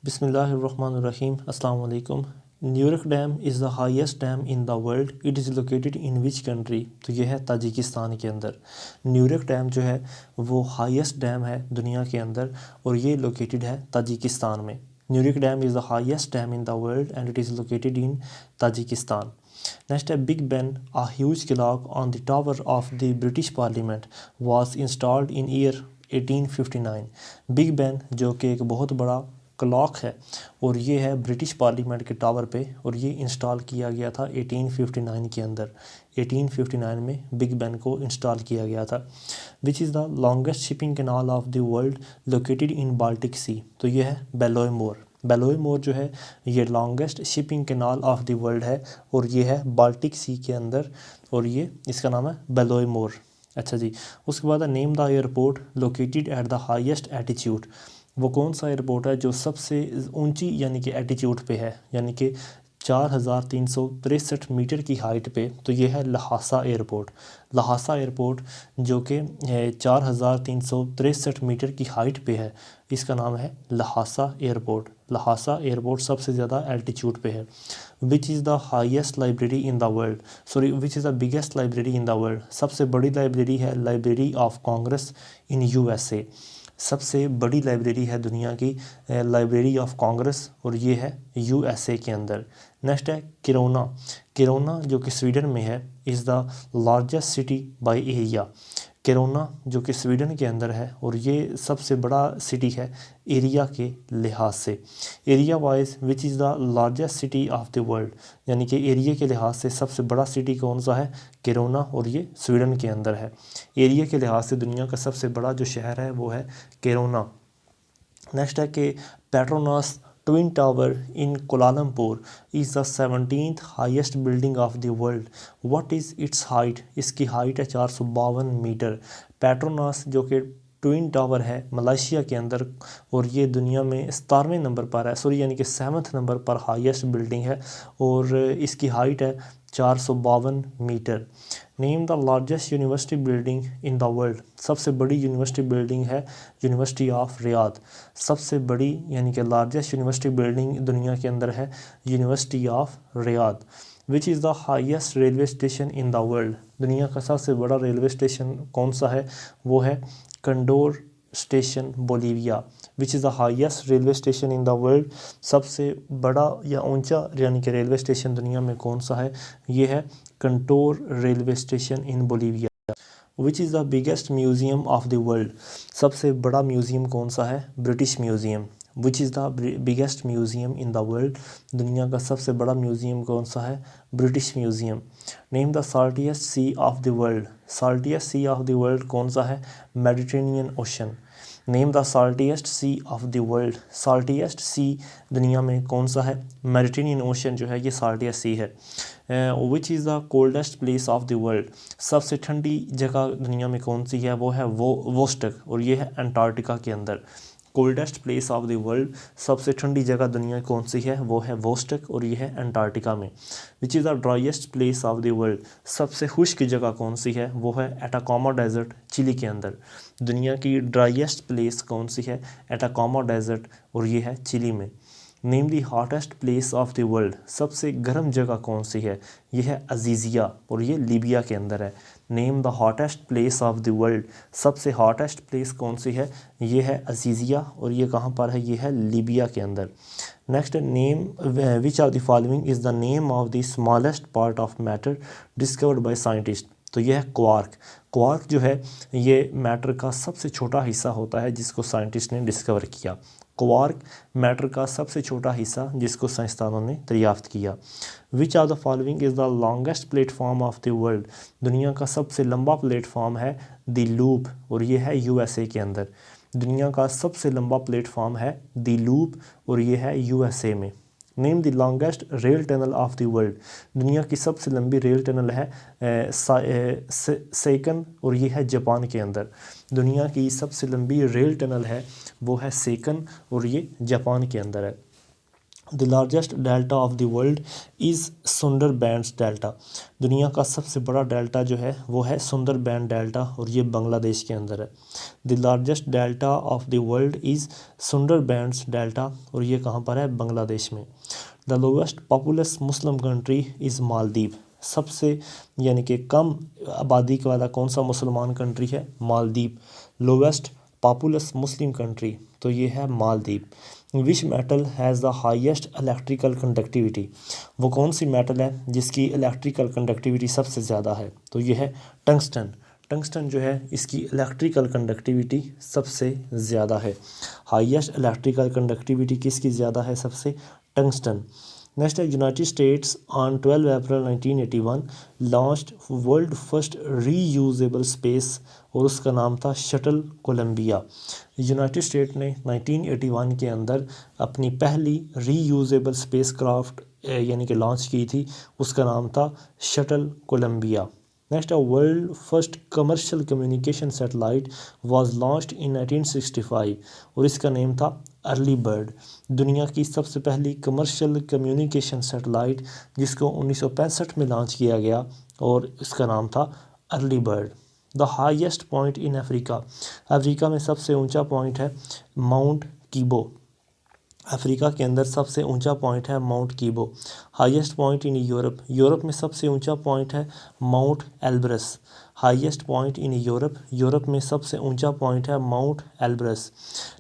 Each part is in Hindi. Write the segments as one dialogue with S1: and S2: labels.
S1: Bismillahirrahmanirrahim. Assalamu alaikum. New York dam is the highest dam in the world. It is located in which country? तो ये है ताजिकिस्तान के अंदर. न्यूयॉर्क डैम जो है वो हाईएस्ट डैम है दुनिया के अंदर और ये लोकेटेड है ताजिकिस्तान में. New York dam is the highest dam in the world and it is located in Tajikistan. Next है big Ben. A huge clock on the tower of the British Parliament was installed in year 1859. Big Ben जो कि एक बहुत बड़ा क्लॉक है और ये है ब्रिटिश पार्लियामेंट के टावर पे और ये इंस्टॉल किया गया था 1859 के अंदर. 1859 में बिग Ben को इंस्टॉल किया गया था. Which is the longest shipping canal of the world located in Baltic sea? तो ये है बेलोईमोर. बेलोईमोर जो है ये longest shipping canal of the world है और ये है बाल्टिक सी के अंदर और ये इसका नाम है बेलोईमोर. अच्छा जी, उसके बाद name the airport located at the highest attitude. वो कौन सा एयरपोर्ट है जो सबसे ऊंची यानी कि एटीट्यूड पे है, यानी कि 4363 मीटर की हाइट पे? तो ये है लहासा एयरपोर्ट. लहासा एयरपोर्ट जो कि 4363 मीटर की हाइट पे है, इसका नाम है लहासा एयरपोर्ट. लहासा एयरपोर्ट सबसे ज़्यादा एल्टीट्यूड पे है. Which is the highest library in the world? Sorry, which is the biggest library in the world? सबसे बड़ी लाइब्रेरी है library of Congress in USA. सबसे बड़ी लाइब्रेरी है दुनिया की लाइब्रेरी ऑफ कांग्रेस और ये है यूएसए के अंदर. नेक्स्ट है किरोना. किरोना जो कि स्वीडन में है is the largest city by area. Kiruna जो कि स्वीडन के अंदर है और ये सबसे बड़ा सिटी है एरिया के लिहाज से. Area wise which is the largest city of the world, यानी कि एरिया के लिहाज से सबसे बड़ा सिटी कौन सा है? किरोना और ये स्वीडन के अंदर है. एरिया के लिहाज से दुनिया का सबसे बड़ा जो शहर है वो है किरोना. नेक्स्ट है कि Petronas twin tower in Kuala Lumpur is the 17th highest building of the world. What is it's height? इसकी हाइट है 452 मीटर. पेट्रोनास जो कि ट्विन टावर है मलेशिया के अंदर और ये दुनिया में 17वें नंबर पर है, सॉरी यानी कि 7th नंबर पर हाईएस्ट बिल्डिंग है और इसकी हाइट है 452 metre. Name the largest university building in the world. सबसे बड़ी यूनिवर्सिटी बिल्डिंग है यूनिवर्सिटी ऑफ रियाद. सबसे बड़ी यानी कि लार्जेस्ट यूनिवर्सिटी बिल्डिंग दुनिया के अंदर है university of Riyadh. Which is the highest railway station in the world. दुनिया का सबसे बड़ा रेलवे स्टेशन कौन सा है? वो है Condor station Bolivia. Which is the highest railway station in the world. सबसे बड़ा या ऊंचा यानी कि रेलवे स्टेशन दुनिया में कौन सा है? ये है Condor railway station in Bolivia. Which is the biggest museum of the world. सबसे बड़ा म्यूज़ियम कौन सा है? British Museum. Which is the biggest museum in the world. दुनिया का सबसे बड़ा म्यूज़ियम कौन सा है? British Museum. Name the saltiest sea of the world. Saltiest sea of the world कौन सा है? Mediterranean ocean. Name the saltiest sea of the world. Saltiest sea दुनिया में कौन सा है? मेडिटेरेनियन ओशन जो है ये साल्टिएस्ट सी है. Which is the coldest place of the world. सबसे ठंडी जगह दुनिया में कौन सी है? वो है वोस्टक और ये है अंटार्कटिका के अंदर. Coldest place of the world, सबसे ठंडी जगह दुनिया कौन सी है? वो है वोस्टक और ये है अंटार्कटिका में. विच is the driest place of the world. सबसे खुश्क जगह कौन सी है? वो है एटाकामा डेजर्ट चिली के अंदर. दुनिया की ड्राइएस्ट प्लेस कौन सी है? एटाकामा डेजर्ट और ये है चिली में. Name the hottest place of the world. सबसे गर्म जगह कौन सी है? यह है अजीज़िया और ये लीबिया के अंदर है. Name the hottest place of the world. सबसे हॉटेस्ट प्लेस कौन सी है? ये है अजीज़िया और ये कहाँ पर है? ये है लीबिया के अंदर. Next name which of the following is the name of the smallest part of matter discovered by scientist. तो यह है क्वार्क. क्वार्क जो है ये मैटर का सबसे छोटा हिस्सा होता है जिसको साइंटिस्ट ने डिस्कवर किया. क्वार्क मैटर का सबसे छोटा हिस्सा जिसको साइंसदानों ने दरियाफ्त किया. विच of the following is the longest platform of the world. दुनिया का सबसे लंबा प्लेटफॉर्म है द लूप और ये है यूएसए के अंदर. दुनिया का सबसे लंबा प्लेटफॉर्म है द लूप और ये है यूएसए में. Name the longest rail tunnel of the world. दुनिया की सबसे लंबी रेल टनल है सेकन और ये है जापान के अंदर. दुनिया की सबसे लंबी रेल टनल है वो है सेकन और ये जापान के अंदर है. The largest delta of the world is Sundarbans delta. दुनिया का सबसे बड़ा डेल्टा जो है वो है सुंदरबैन डेल्टा और ये बांग्लादेश के अंदर है। The largest delta of the world is Sundarbans delta और ये कहाँ पर है? बांग्लादेश में। The lowest populous Muslim country is Maldives. सबसे यानी कि कम आबादी वाला कौन सा मुसलमान कंट्री है? Maldives. Lowest populous Muslim country तो ये है Maldives. Which metal has the highest electrical conductivity. वो कौन सी मेटल है जिसकी इलेक्ट्रिकल कंडक्टिविटी सबसे ज़्यादा है? तो ये है टंगस्टन। टंगस्टन जो है इसकी इलेक्ट्रिकल कंडक्टिविटी सबसे ज़्यादा है। हाईएस्ट इलेक्ट्रिकल कंडक्टिविटी किसकी ज़्यादा है? सबसे टंगस्टन। नेक्स्ट है United states on 12 April 1981 launched world first reusable space और उसका नाम था शटल कोलंबिया। यूनाइटेड स्टेट ने 1981 के अंदर अपनी पहली रीयूजेबल स्पेस क्राफ्ट यानी कि लॉन्च की थी, उसका नाम था शटल कोलंबिया। नेक्स्ट है world first commercial communication satellite was launched in 1965 और इसका नेम था अर्ली बर्ड। दुनिया की सबसे पहली कमर्शियल कम्युनिकेशन सैटेलाइट जिसको 1965 में लॉन्च किया गया और इसका नाम था early bird. The highest point in Africa. Africa में सबसे ऊंचा पॉइंट है माउंट कीबो। अफ्रीका के अंदर सबसे ऊंचा पॉइंट है mount कीबो। Highest point in Europe. Europe में सबसे ऊंचा पॉइंट है mount Elbrus. Highest point in Europe. Europe में सबसे ऊंचा पॉइंट है mount Elbrus.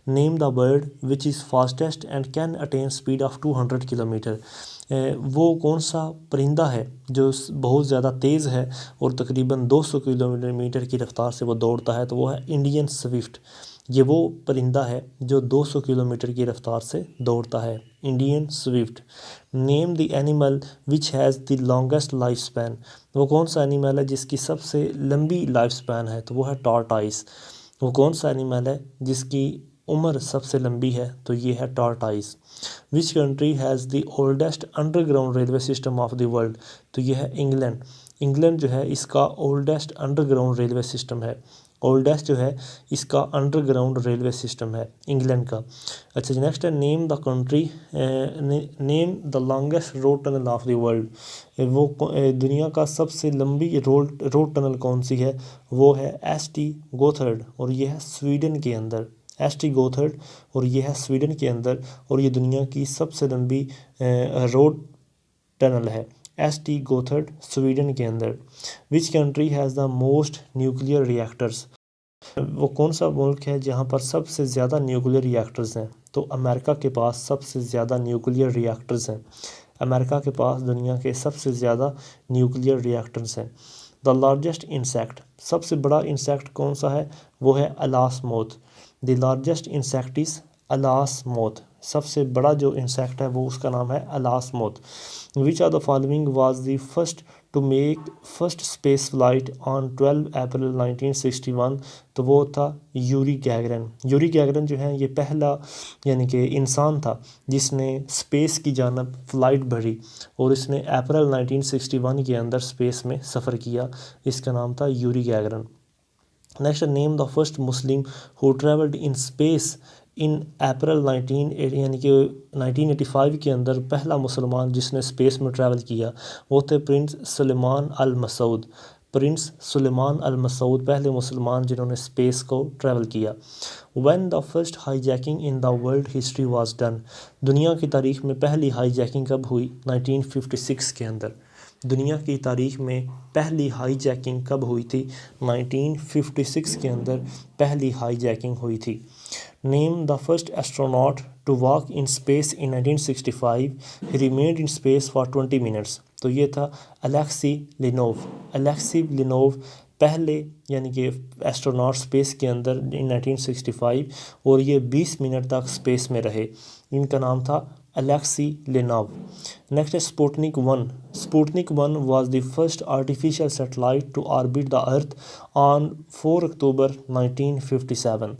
S1: Name the bird which is fastest and can attain speed of 200 kilometre. वो कौन सा परिंदा है जो बहुत ज़्यादा तेज़ है और तकरीबन 200 किलोमीटर की रफ़्तार से वो दौड़ता है? तो वो है इंडियन स्विफ्ट। ये वो परिंदा है जो 200 किलोमीटर की रफ़्तार से दौड़ता है, Indian Swift. Name the animal which has the longest life span. वो कौन सा एनिमल है जिसकी सबसे लंबी लाइफ स्पैन है? तो वो है टॉर्टाइस। वो कौन सा एनिमल है जिसकी उम्र सबसे लंबी है? तो ये है tortoise. Which country has the oldest underground railway system of the world. तो ये है इंग्लैंड। इंग्लैंड जो है इसका ओल्डेस्ट अंडरग्राउंड रेलवे सिस्टम है। ओल्डेस्ट जो है इसका अंडरग्राउंड रेलवे सिस्टम है इंग्लैंड का। अच्छा जी, नेक्स्ट है name the country name the longest road tunnel of the world. वो दुनिया का सबसे लंबी रोड टनल कौन सी है? वो है एस.टी. गोथर्ड और ये है स्वीडन के अंदर। एस.टी. गोथर्ड और ये है स्वीडन के अंदर और ये दुनिया की सबसे लंबी रोड टनल है। एस.टी. गोथर्ड स्वीडन के अंदर। Which country has the most nuclear reactors. वो कौन सा मुल्क है जहाँ पर सबसे ज़्यादा न्यूक्लियर रिएक्टर्स हैं? तो अमेरिका के पास सबसे ज़्यादा न्यूक्लियर रिएक्टर्स हैं। अमेरिका के पास दुनिया के सबसे ज़्यादा न्यूक्लियर रिएक्टर्स हैं। The largest insect. सबसे बड़ा इंसेक्ट कौन सा है? वो है atlas moth. The largest insect is atlas moth. सबसे बड़ा जो इंसेक्ट है वो उसका नाम है atlas moth. Which are the following was the first to make first space flight on 12 April 1961। तो वो था यूरी गैगरन। यूरी गैगरन जो है ये पहला यानी कि इंसान था जिसने स्पेस की जानब फ़्लाइट भरी और इसने अप्रैल 1961 के अंदर स्पेस में सफ़र किया। इसका नाम था Yuri Gagarin. Next name the first Muslim who travelled in space in April 1985 के अंदर पहला मुसलमान जिसने स्पेस में ट्रैवल किया वो थे प्रिंस सुलेमान अल मसूद। प्रिंस सुलेमान अल मसूद पहले मुसलमान जिन्होंने स्पेस को ट्रैवल किया। When the first hijacking in the world history was done. दुनिया की तारीख में पहली हाईजैकिंग कब हुई? 1956 के अंदर। दुनिया की तारीख में पहली हाईजैकिंग कब हुई थी? 1956 के अंदर पहली हाईजैकिंग हुई थी। Name the first astronaut to walk in space in 1965। He remained in space for 20 minutes. तो ये था अलेक्सी लिनोव। अलेक्सी लिनोव पहले यानी कि एस्ट्रोनॉट स्पेस के अंदर इन 1965 और ये 20 मिनट तक स्पेस में रहे। इनका नाम था अलेक्सी लिनोव। नेक्स्ट है Sputnik 1। Sputnik 1 was the first artificial satellite to orbit the earth on 4 October 1957।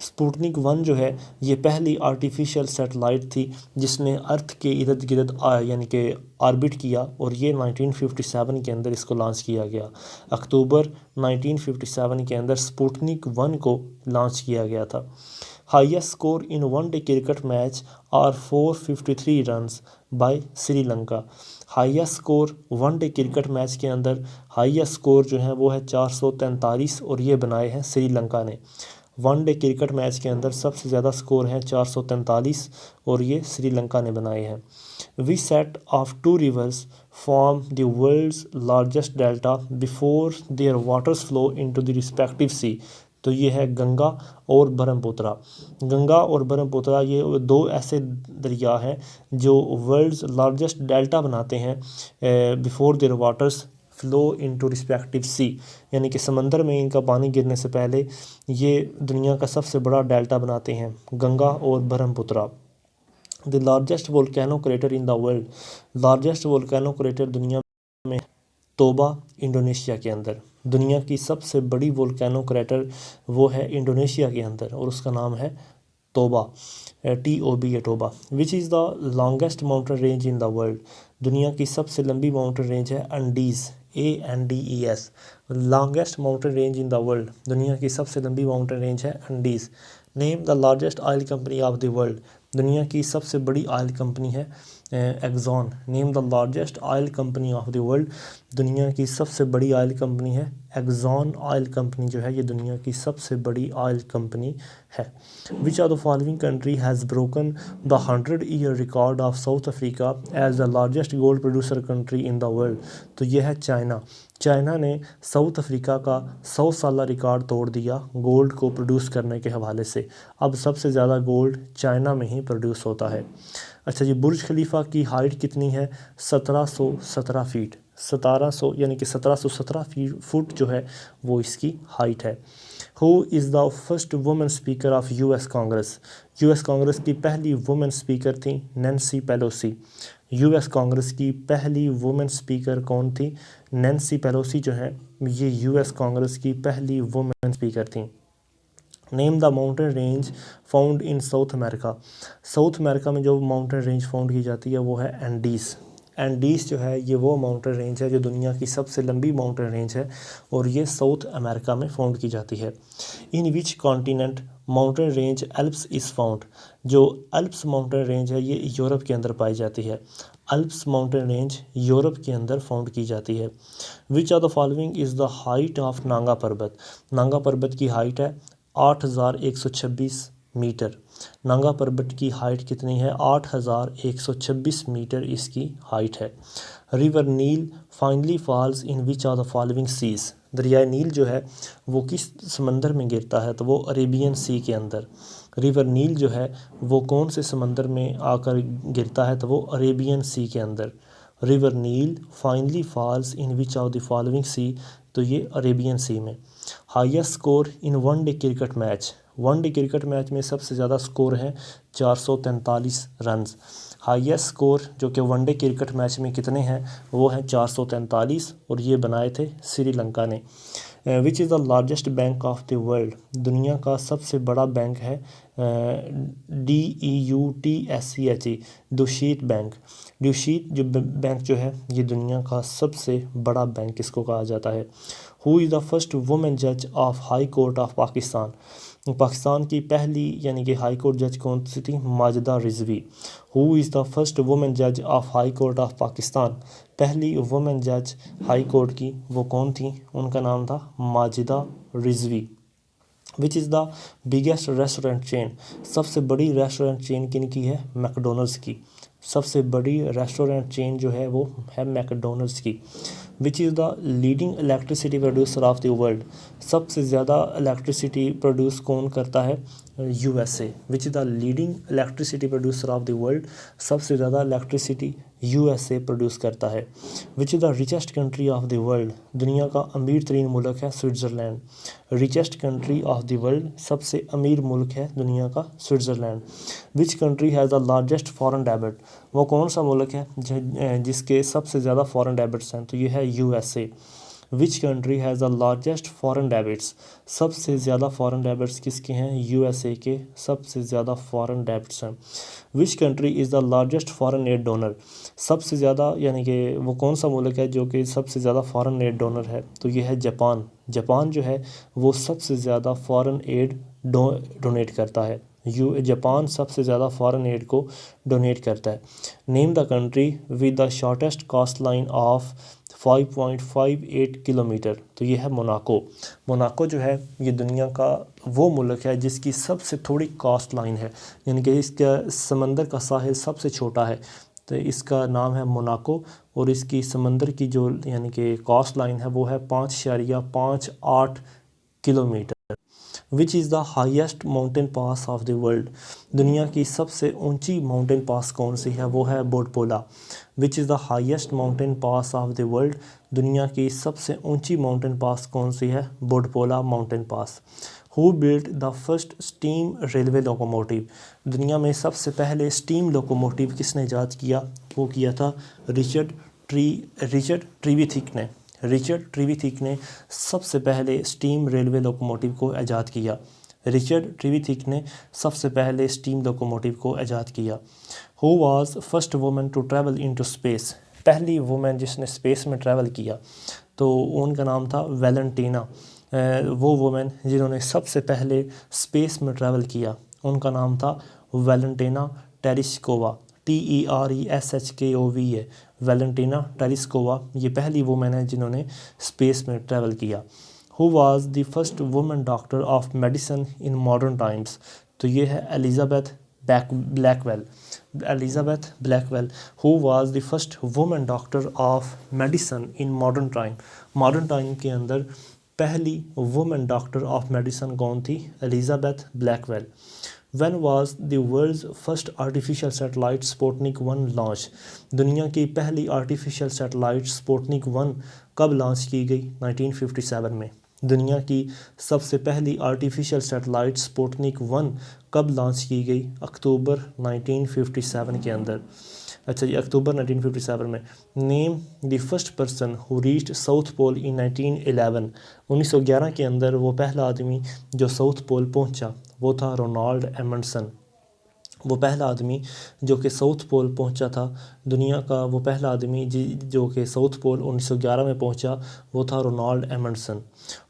S1: Sputnik 1 जो है ये पहली आर्टिफिशियल सैटेलाइट थी जिसने अर्थ के इर्द गिर्द यानी कि ऑर्बिट किया और ये 1957 के अंदर इसको लॉन्च किया गया। अक्टूबर 1957 के अंदर स्पुतनिक 1 को लॉन्च किया गया था। Highest score in one day cricket match are 453 runs by Sri Lanka. Highest score one day cricket match के अंदर हाईएस्ट स्कोर जो है वो है 443 और ये बनाए हैं श्रीलंका ने। वनडे क्रिकेट मैच के अंदर सबसे ज़्यादा स्कोर है 443 और ये श्रीलंका ने बनाए हैं। We set of two rivers form the world's largest delta before their waters flow into the respective sea. तो ये है गंगा और ब्रह्मपुत्रा। गंगा और ब्रह्मपुत्रा ये दो ऐसे दरिया हैं जो वर्ल्ड्स लार्जेस्ट डेल्टा बनाते हैं before their waters flow into respective sea, यानी कि समंदर में इनका पानी गिरने से पहले ये दुनिया का सबसे बड़ा डेल्टा बनाते हैं, गंगा और Brahmaputra. The largest volcano crater in the world, largest volcano crater दुनिया में तोबा इंडोनेशिया के अंदर। दुनिया की सबसे बड़ी वोल्केनो क्रेटर वो है इंडोनेशिया के अंदर और उसका नाम है तोबा, TOB है Toba. Which is the longest mountain range in the world, दुनिया की सबसे लंबी माउंटेन रेंज है Andes, ANDES। Longest mountain range in the world, दुनिया की सबसे लंबी माउंटेन रेंज है Andes. Name the largest oil company of the world, दुनिया की सबसे बड़ी ऑयल कंपनी है Exxon. Name the largest oil company of the world, दुनिया की सबसे बड़ी ऑयल कंपनी है एक्सॉन ऑयल कंपनी जो है ये दुनिया की सबसे बड़ी ऑयल कंपनी है। Which of the following country has broken the 100-year record of South Africa as the largest gold producer country in the world. तो यह है चाइना। चाइना ने साउथ अफ्रीका का 100 साला रिकॉर्ड तोड़ दिया गोल्ड को प्रोड्यूस करने के हवाले से। अब सबसे ज़्यादा गोल्ड चाइना में ही प्रोड्यूस होता है। अच्छा जी, बुर्ज खलीफा की हाइट कितनी है? 1717 फीट। 1700 यानी कि 1717 फुट जो है वो इसकी हाइट है। Who is the first women speaker of US Congress, US Congress की पहली वुमेन स्पीकर थी नैन्सी पेलोसी। US कांग्रेस की पहली वुमेन स्पीकर कौन थी? नैन्सी पेलोसी जो है ये US कांग्रेस की पहली वुमेन स्पीकर थी। Name the mountain range found in south America, south America में जो माउंटेन रेंज फाउंड की जाती है वो है एंडीज़। एंडीज़ जो है ये वो माउंटेन रेंज है जो दुनिया की सबसे लंबी माउंटेन रेंज है और ये साउथ अमेरिका में फाउंड की जाती है। In which continent mountain range Alps is found, जो एल्प्स माउंटेन रेंज है ये यूरोप के अंदर पाई जाती है। एल्प्स माउंटेन रेंज यूरोप के अंदर फाउंड की जाती है। Which of the following is the height of Nanga पर्वत, नांगा पर्वत की हाइट है 8126 मीटर। नांगा पर्वत की हाइट कितनी है? 8126 मीटर इसकी हाइट है। River Nile finally falls in which of the following seas, दरिया नील जो है वो किस समंदर में गिरता है? तो वो अरेबियन सी के अंदर। रिवर नील जो है वो कौन से समंदर में आकर गिरता है? तो वो अरेबियन सी के अंदर। River Nile finally falls in which of the following sea, तो ये अरेबियन सी में। Highest score in one day cricket match, one day cricket match में सबसे ज़्यादा स्कोर है 443 रन्स। हाईएस्ट स्कोर जो कि वनडे क्रिकेट मैच में कितने हैं? वो हैं 443 और ये बनाए थे श्रीलंका ने। विच is the largest bank of the world, दुनिया का सबसे बड़ा बैंक है DEUTSCHE, दुशीत बैंक। दुशीत जो बैंक जो है ये दुनिया का सबसे बड़ा बैंक किसको कहा जाता है? Who is the first women जज of high court of Pakistan, Pakistan की पहली यानी कि हाई कोर्ट जज कौन सी थी? Majida Rizvi. Who is the first women जज of high court of Pakistan, पहली वुमेन जज हाई कोर्ट की वो कौन थी? उनका नाम था माजिदा रिजवी। विच is the biggest restaurant chain, सबसे बड़ी रेस्टोरेंट चेन किन की है? मैकडोनल्ड्स की। सबसे बड़ी रेस्टोरेंट चेन जो है वो है मैकडोनल्ड्स की। विच is the leading electricity producer of the world, सबसे ज़्यादा इलेक्ट्रिसिटी प्रोड्यूस कौन करता है? USA। Which is the leading electricity producer of the world, सबसे ज़्यादा इलेक्ट्रिसिटी USA प्रोड्यूस करता है। Which is the richest country of the world, दुनिया का अमीर तरीन मुल्क है Switzerland. Richest country of the world, सबसे अमीर मुल्क है दुनिया का Switzerland. Which country has the largest foreign debit, वो कौन सा मुल्क है जिसके सबसे ज़्यादा फॉरेन डेबिट्स हैं? तो ये है USA। Which country has the largest foreign debits, सबसे ज़्यादा फॉरेन डेबिट्स किसके हैं? USA के सबसे ज़्यादा फॉरेन डेबिट्स हैं। Which country is the largest foreign add donor, सबसे ज़्यादा यानी कि वो कौन सा मुल्क है जो कि सबसे ज़्यादा फॉरेन एड डोनर है? तो ये है जापान। जापान जो है वो सबसे ज़्यादा फॉरेन एड डोनेट करता है जापान सबसे ज़्यादा फॉरेन एड को डोनेट करता है। Name the country with the shortest coast line of 5.58 kilometre, तो ये है मोनाको। मोनाको जो है ये दुनिया का वो मुल्क है जिसकी सबसे थोड़ी कोस्ट लाइन है, यानी कि इसका समंदर का साहिल सबसे छोटा है, तो इसका नाम है मोनाको। और इसकी समंदर की जो यानी कि कोस्ट लाइन है वो है 5.58 kilometre. Which is the highest mountain pass of the world, दुनिया की सबसे ऊंची माउंटेन पास कौन सी है, वो है बोटपोला। Which is the highest mountain pass of the world, दुनिया की सबसे ऊंची माउंटेन पास कौन सी है, बोटपोला mountain pass. Who built the first steam railway locomotive, दुनिया में सबसे पहले स्टीम लोकोमोटिव किसने ईजाद किया, वो किया था रिचर्ड ट्रीविथिक ने। रिचर्ड ट्रीविथिक ने सबसे पहले स्टीम रेलवे लोकोमोटिव को ईजाद किया। रिचर्ड ट्रीविथिक ने सबसे पहले स्टीम लोकोमोटिव को ईजाद किया। Who was first woman to travel into space, पहली वुमेन जिसने स्पेस में ट्रैवल किया, तो उनका नाम था वैलेंटीना। वो वुमेन जिन्होंने सबसे पहले स्पेस में ट्रैवल किया उनका नाम था Valentina Tereshkova, TERESHKOVA, Valentina Tereshkova, ये पहली वुमेन है जिन्होंने स्पेस में ट्रैवल किया। Who was the first women doctor of medicine in modern times, तो ये है Elizabeth Blackwell. Elizabeth Blackwell who was the first women doctor of medicine in modern time, modern time के अंदर पहली वुमेन डॉक्टर ऑफ मेडिसिन कौन थी, Elizabeth Blackwell. When was the world's first artificial satellite Sputnik 1 launch, दुनिया की पहली आर्टिफिशियल सैटेलाइट स्पुतनिक 1 कब लॉन्च की गई, 1957 में। दुनिया की सबसे पहली आर्टिफिशियल सैटेलाइट स्पुतनिक 1 कब लॉन्च की गई, अक्टूबर 1957 के अंदर। अच्छा जी, अक्टूबर 1957 में। Name the first person who reached South Pole in 1911, 1911 के अंदर वो पहला आदमी जो साउथ पोल पहुंचा वो था रोनाल्ड एमंडसन। वो पहला आदमी जो कि साउथ पोल पहुंचा था, दुनिया का वो पहला आदमी जो कि साउथ पोल 1911 में पहुंचा वो था Ronald Amundsen.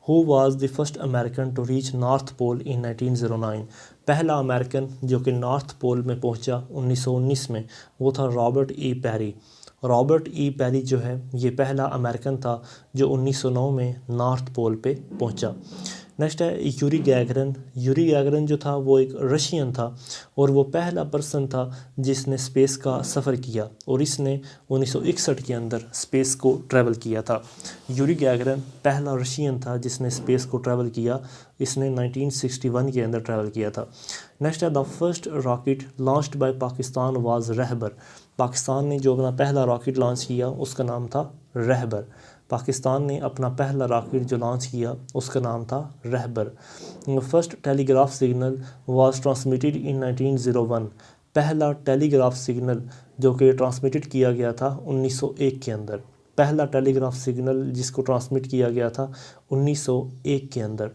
S1: Who was the first American to reach North Pole in 1909, पहला अमेरिकन जो कि नॉर्थ पोल में पहुंचा 1919 में वो था Robert E Peary. Robert E Peary जो है ये पहला अमेरिकन था जो 1909 में नॉर्थ पोल पे पहुंचा। नेक्स्ट है यूरी गैगरन। यूरी गैगरन जो था वो एक रशियन था और वो पहला पर्सन था जिसने स्पेस का सफ़र किया और इसने 1961 के अंदर स्पेस को ट्रैवल किया था। यूरी गैगरन पहला रशियन था जिसने स्पेस को ट्रैवल किया, इसने 1961 के अंदर ट्रैवल किया था। नेक्स्ट है the first rocket launched by Pakistan was Rehbar. Pakistan ने जो अपना पहला रॉकेट लॉन्च किया उसका नाम था रहबर। पाकिस्तान ने अपना पहला रॉकेट जो लॉन्च किया उसका नाम था Rehbar. First telegraph signal was transmitted in 1901, पहला टेलीग्राफ सिग्नल जो कि ट्रांसमिटेड किया गया था 1901 के अंदर। पहला टेलीग्राफ सिग्नल जिसको ट्रांसमिट किया गया था 1901 के अंदर।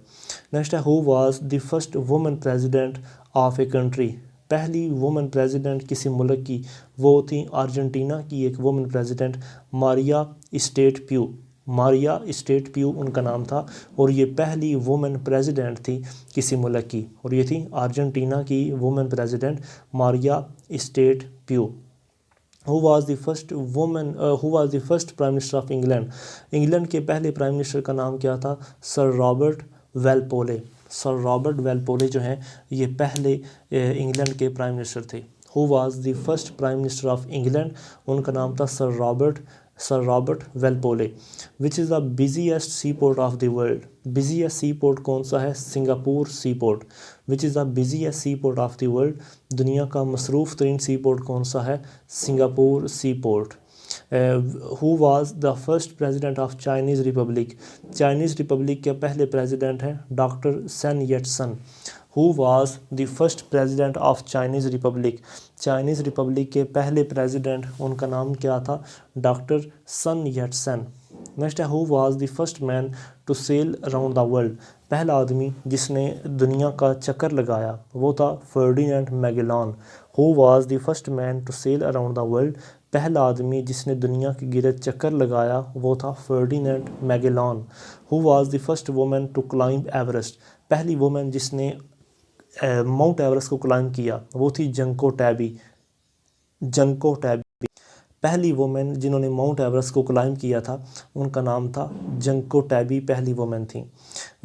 S1: नेक्स्ट है who was the first women president of a country, पहली वुमेन प्रेसिडेंट किसी मुल्क की वो थी अर्जेंटीना की एक वुमेन प्रेसिडेंट मारिया स्टेट प्यू। मारिया स्टेट प्यू उनका नाम था और ये पहली वुमेन प्रेसिडेंट थी किसी मुल्क की और ये थी अर्जेंटीना की वुमेन प्रेसिडेंट मारिया स्टेट प्यू। Who was the first prime minister of England, England के पहले प्राइम मिनिस्टर का नाम क्या था, sir Robert Walpole. Sir Robert Walpole जो हैं ये पहले इंग्लैंड के प्राइम मिनिस्टर थे। Who was the first prime minister of England, उनका नाम था sir Robert Walpole. Which is the busiest sea port of the world, busiest sea port कौन सा है, Singapore sea port. Which is the busiest sea port of the world, दुनिया का मसरूफ़ तरीन सी पोर्ट कौन सा है, Singapore sea port. Who was the first president of Chinese republic, Chinese republic के पहले प्रेसिडेंट हैं doctor Sun Yatsen. Who was the first president of Chinese republic, Chinese republic के पहले प्रेसिडेंट उनका नाम क्या था, डॉक्टर सन येटसन। नेक्स्ट है who was the first man to sail around the world, पहला आदमी जिसने दुनिया का चक्कर लगाया वो था Ferdinand Magellan. Who was the first man to sail around the world, पहला आदमी जिसने दुनिया के गिरद चक्कर लगाया वो था Ferdinand Magellan. Who was the first women to climb Everest, पहली वुमेन जिसने माउंट एवरेस्ट को क्लाइंब किया वो थी जंको टैबी। पहली वुमेन जिन्होंने माउंट एवरेस्ट को क्लाइंब किया था उनका नाम था जंको टैबी, पहली वुमेन थी।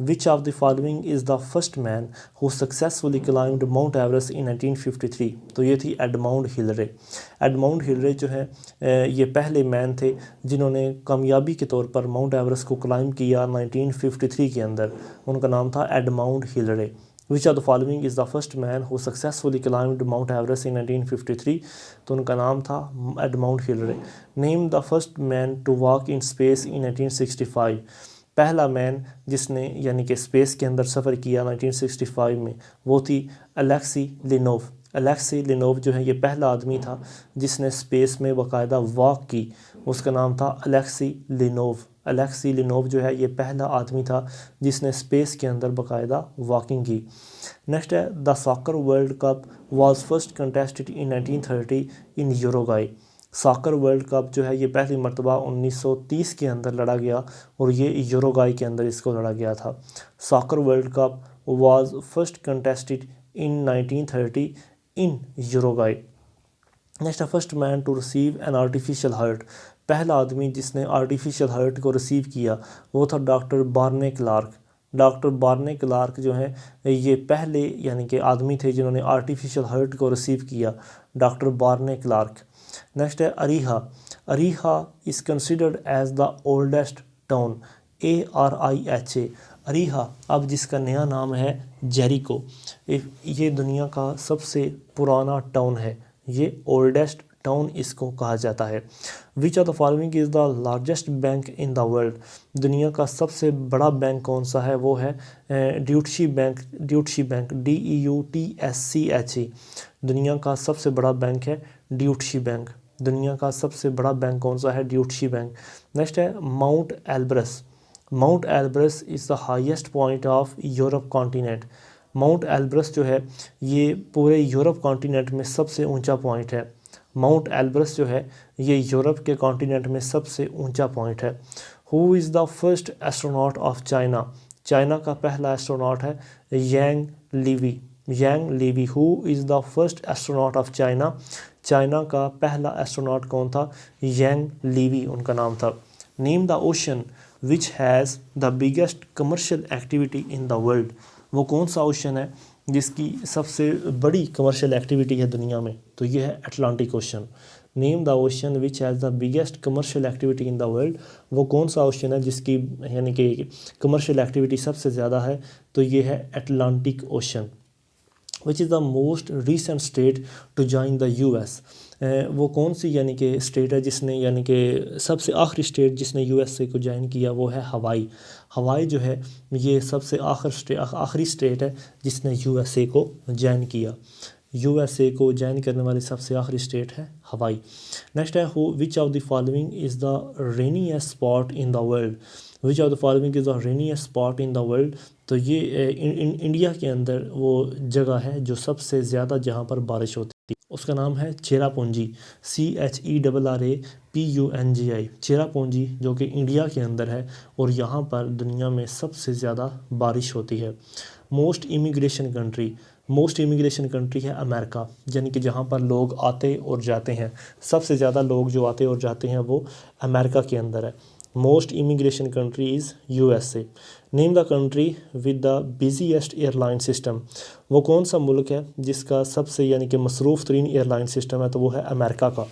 S1: Which of the following is the first man who successfully climbed Mount Everest in 1953? तो ये थी एडमाउंड हिलरे। एडमाउंड हिलरे जो है ये पहले मैन थे जिन्होंने कामयाबी के तौर पर माउंट एवरेस्ट को क्लाइंब किया 1953 के अंदर। उनका नाम था Edmund Hillary. Which of the following is the first man who successfully climbed Mount Everest in 1953? तो उनका नाम था Edmund Hillary. Name the first man to walk in space in 1965? पहला मैन जिसने यानी कि स्पेस के अंदर सफ़र किया 1965 में वो थी अलेक्सी लिनोव। अलेक्सी लिनोव जो है ये पहला आदमी था जिसने स्पेस में बाकायदा वॉक की, उसका नाम था अलेक्सी लिनोव। अलेक्सी लिनोव जो है ये पहला आदमी था जिसने स्पेस के अंदर बाकायदा वॉकिंग की। नेक्स्ट है the soccer World Cup was first contested in 1930 in यूरुग्वाई। Soccer World cup जो है ये पहली मरतबा 1930 के अंदर लड़ा गया और ये यूरुग्वाई के अंदर इसको लड़ा गया था। Soccer World Cup was first contested in 1930 in Uruguay. Next first man to receive an artificial heart. पहला आदमी जिसने आर्टिफिशियल हार्ट को रिसीव किया वो था doctor Barney Clark. Doctor Barney Clark जो है ये पहले यानी कि आदमी थे जिन्होंने आर्टिफिशियल हार्ट को रिसीव किया, डॉक्टर बार्ने क्लार्क। नेक्स्ट है Ariha. Ariha is considered as the oldest town, ARIHA। Ariha अब जिसका नया नाम है जेरिको, ये दुनिया का सबसे पुराना टाउन है, ये ओल्डेस्ट टाउन इसको कहा जाता है। Which of the following is the largest bank in the world? दुनिया का सबसे बड़ा बैंक कौन सा है? वो है ड्यूटशी बैंक। DEUTSCHE। दुनिया का सबसे बड़ा बैंक है ड्यूटशी बैंक। दुनिया का सबसे बड़ा बैंक कौन सा है? ड्यूटशी बैंक। नेक्स्ट है mount Elbrus. Mount Elbrus is the highest point of Europe continent. Mount Elbrus जो है ये पूरे यूरोप कॉन्टिनेंट में सबसे ऊंचा पॉइंट है। माउंट एल्ब्रस जो है ये यूरोप के कॉन्टिनेंट में सबसे ऊंचा पॉइंट है। Who is the first astronaut of China? China का पहला एस्ट्रोनॉट है Yang Liwei. Yang Liwei. Who is the first astronaut of China? China का पहला एस्ट्रोनॉट कौन था? यांग लीवी उनका नाम था। Name the ocean which has the biggest commercial activity in the world. वो कौन सा ओशन है जिसकी सबसे बड़ी कमर्शियल एक्टिविटी है दुनिया में? तो ये है Atlantic ocean. Name the ocean which has the biggest commercial activity in the world. वो कौन सा ओशन है जिसकी यानी कि कमर्शियल एक्टिविटी सबसे ज़्यादा है? तो ये है Atlantic Ocean. Which is the most recent state to join the US। वो कौन सी यानी कि स्टेट है जिसने यानी कि सबसे आखिरी स्टेट जिसने USA को ज्वाइन किया वो है हवाई। हवाई जो है ये सबसे आखिरी स्टेट है जिसने USA को ज्वाइन किया। USA को ज्वाइन करने वाली सबसे आखिरी स्टेट है हवाई। नेक्स्ट है which of the following is the rainiest spot in the world. Which of the following is the rainiest spot in the world. तो ये इंडिया के अंदर वो जगह है जो सबसे ज़्यादा जहाँ पर बारिश होती है, उसका नाम है चेरापूंजी। CHERAPUNGI। चेरापूंजी जो कि इंडिया के अंदर है और यहाँ पर दुनिया में सबसे ज़्यादा बारिश होती है। मोस्ट इमिग्रेशन कंट्री है अमेरिका, यानी कि जहाँ पर लोग आते और जाते हैं, सबसे ज़्यादा लोग जो आते और जाते हैं वो अमेरिका के अंदर है। Most immigration country is USA। Name the country with the busiest airline system. वो कौन सा मुल्क है जिसका सबसे यानी कि मसरूफ़ तरीन एयरलाइन सिस्टम है? तो वो है अमेरिका का।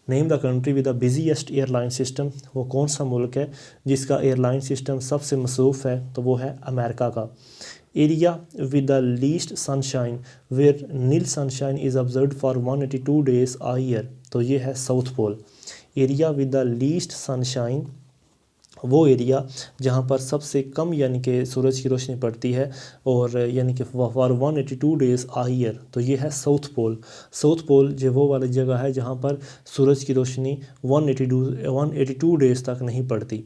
S1: Name the country with the busiest airline system. वो कौन सा मुल्क है जिसका एयरलाइन सिस्टम सबसे मसरूफ़ है? तो वो है अमेरिका का। Area with the least sunshine where nil sunshine is observed for 182 days a year. तो ये है South Pole. Area with the least sunshine वो एरिया जहाँ पर सबसे कम यानी कि सूरज की रोशनी पड़ती है और यानी कि फॉर 182 डेज़ आ ईयर। तो ये है साउथ पोल। साउथ पोल जो वो वाली जगह है जहाँ पर सूरज की रोशनी 182 डेज़ तक नहीं पड़ती।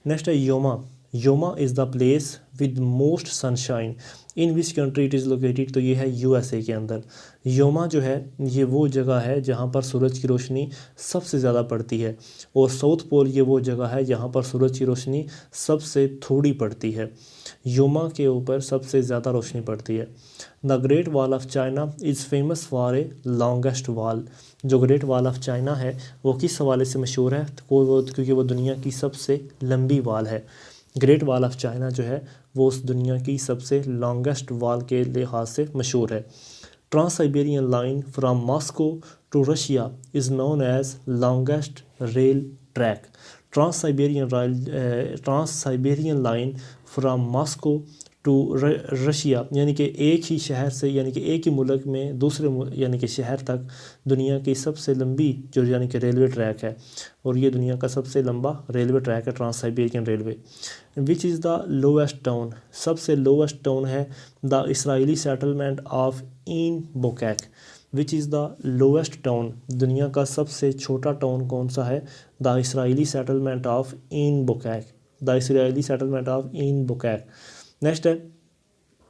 S1: नेक्स्ट है Yoma. Yoma is the place with most sunshine. In which country it is located, तो ये है यूएसए के अंदर। योमा जो है ये वो जगह है जहाँ पर सूरज की रोशनी सबसे ज़्यादा पड़ती है, और साउथ पोल ये वो जगह है जहाँ पर सूरज की रोशनी सबसे थोड़ी पड़ती है। योमा के ऊपर सबसे ज़्यादा रोशनी पड़ती है। The great wall of China is famous for a longest wall. जो ग्रेट वॉल ऑफ चाइना है वो किस हवाले से मशहूर है, तो वो क्योंकि वो दुनिया की सबसे लंबी वॉल है। ग्रेट वॉल ऑफ चाइना जो है वो उस दुनिया की सबसे लॉन्गेस्ट वॉल के लिहाज से मशहूर है। Trans Siberian line from Moscow to Russia is known as longest rail track. Trans Siberian line from Moscow to Russia, यानी कि एक ही शहर से, यानी कि एक ही मुल्क में दूसरे यानी कि शहर तक दुनिया की सबसे लंबी जो यानी कि रेलवे ट्रैक है, और ये दुनिया का सबसे लंबा रेलवे ट्रैक है trans Siberian railway. Which is the lowest town, सबसे लोवेस्ट टाउन है the Israeli settlement of Ein Bokek. Which is the lowest town, दुनिया का सबसे छोटा टाउन कौन सा है, the Israeli settlement of Ein Bokek, the Israeli settlement of Ein Bokek. Next है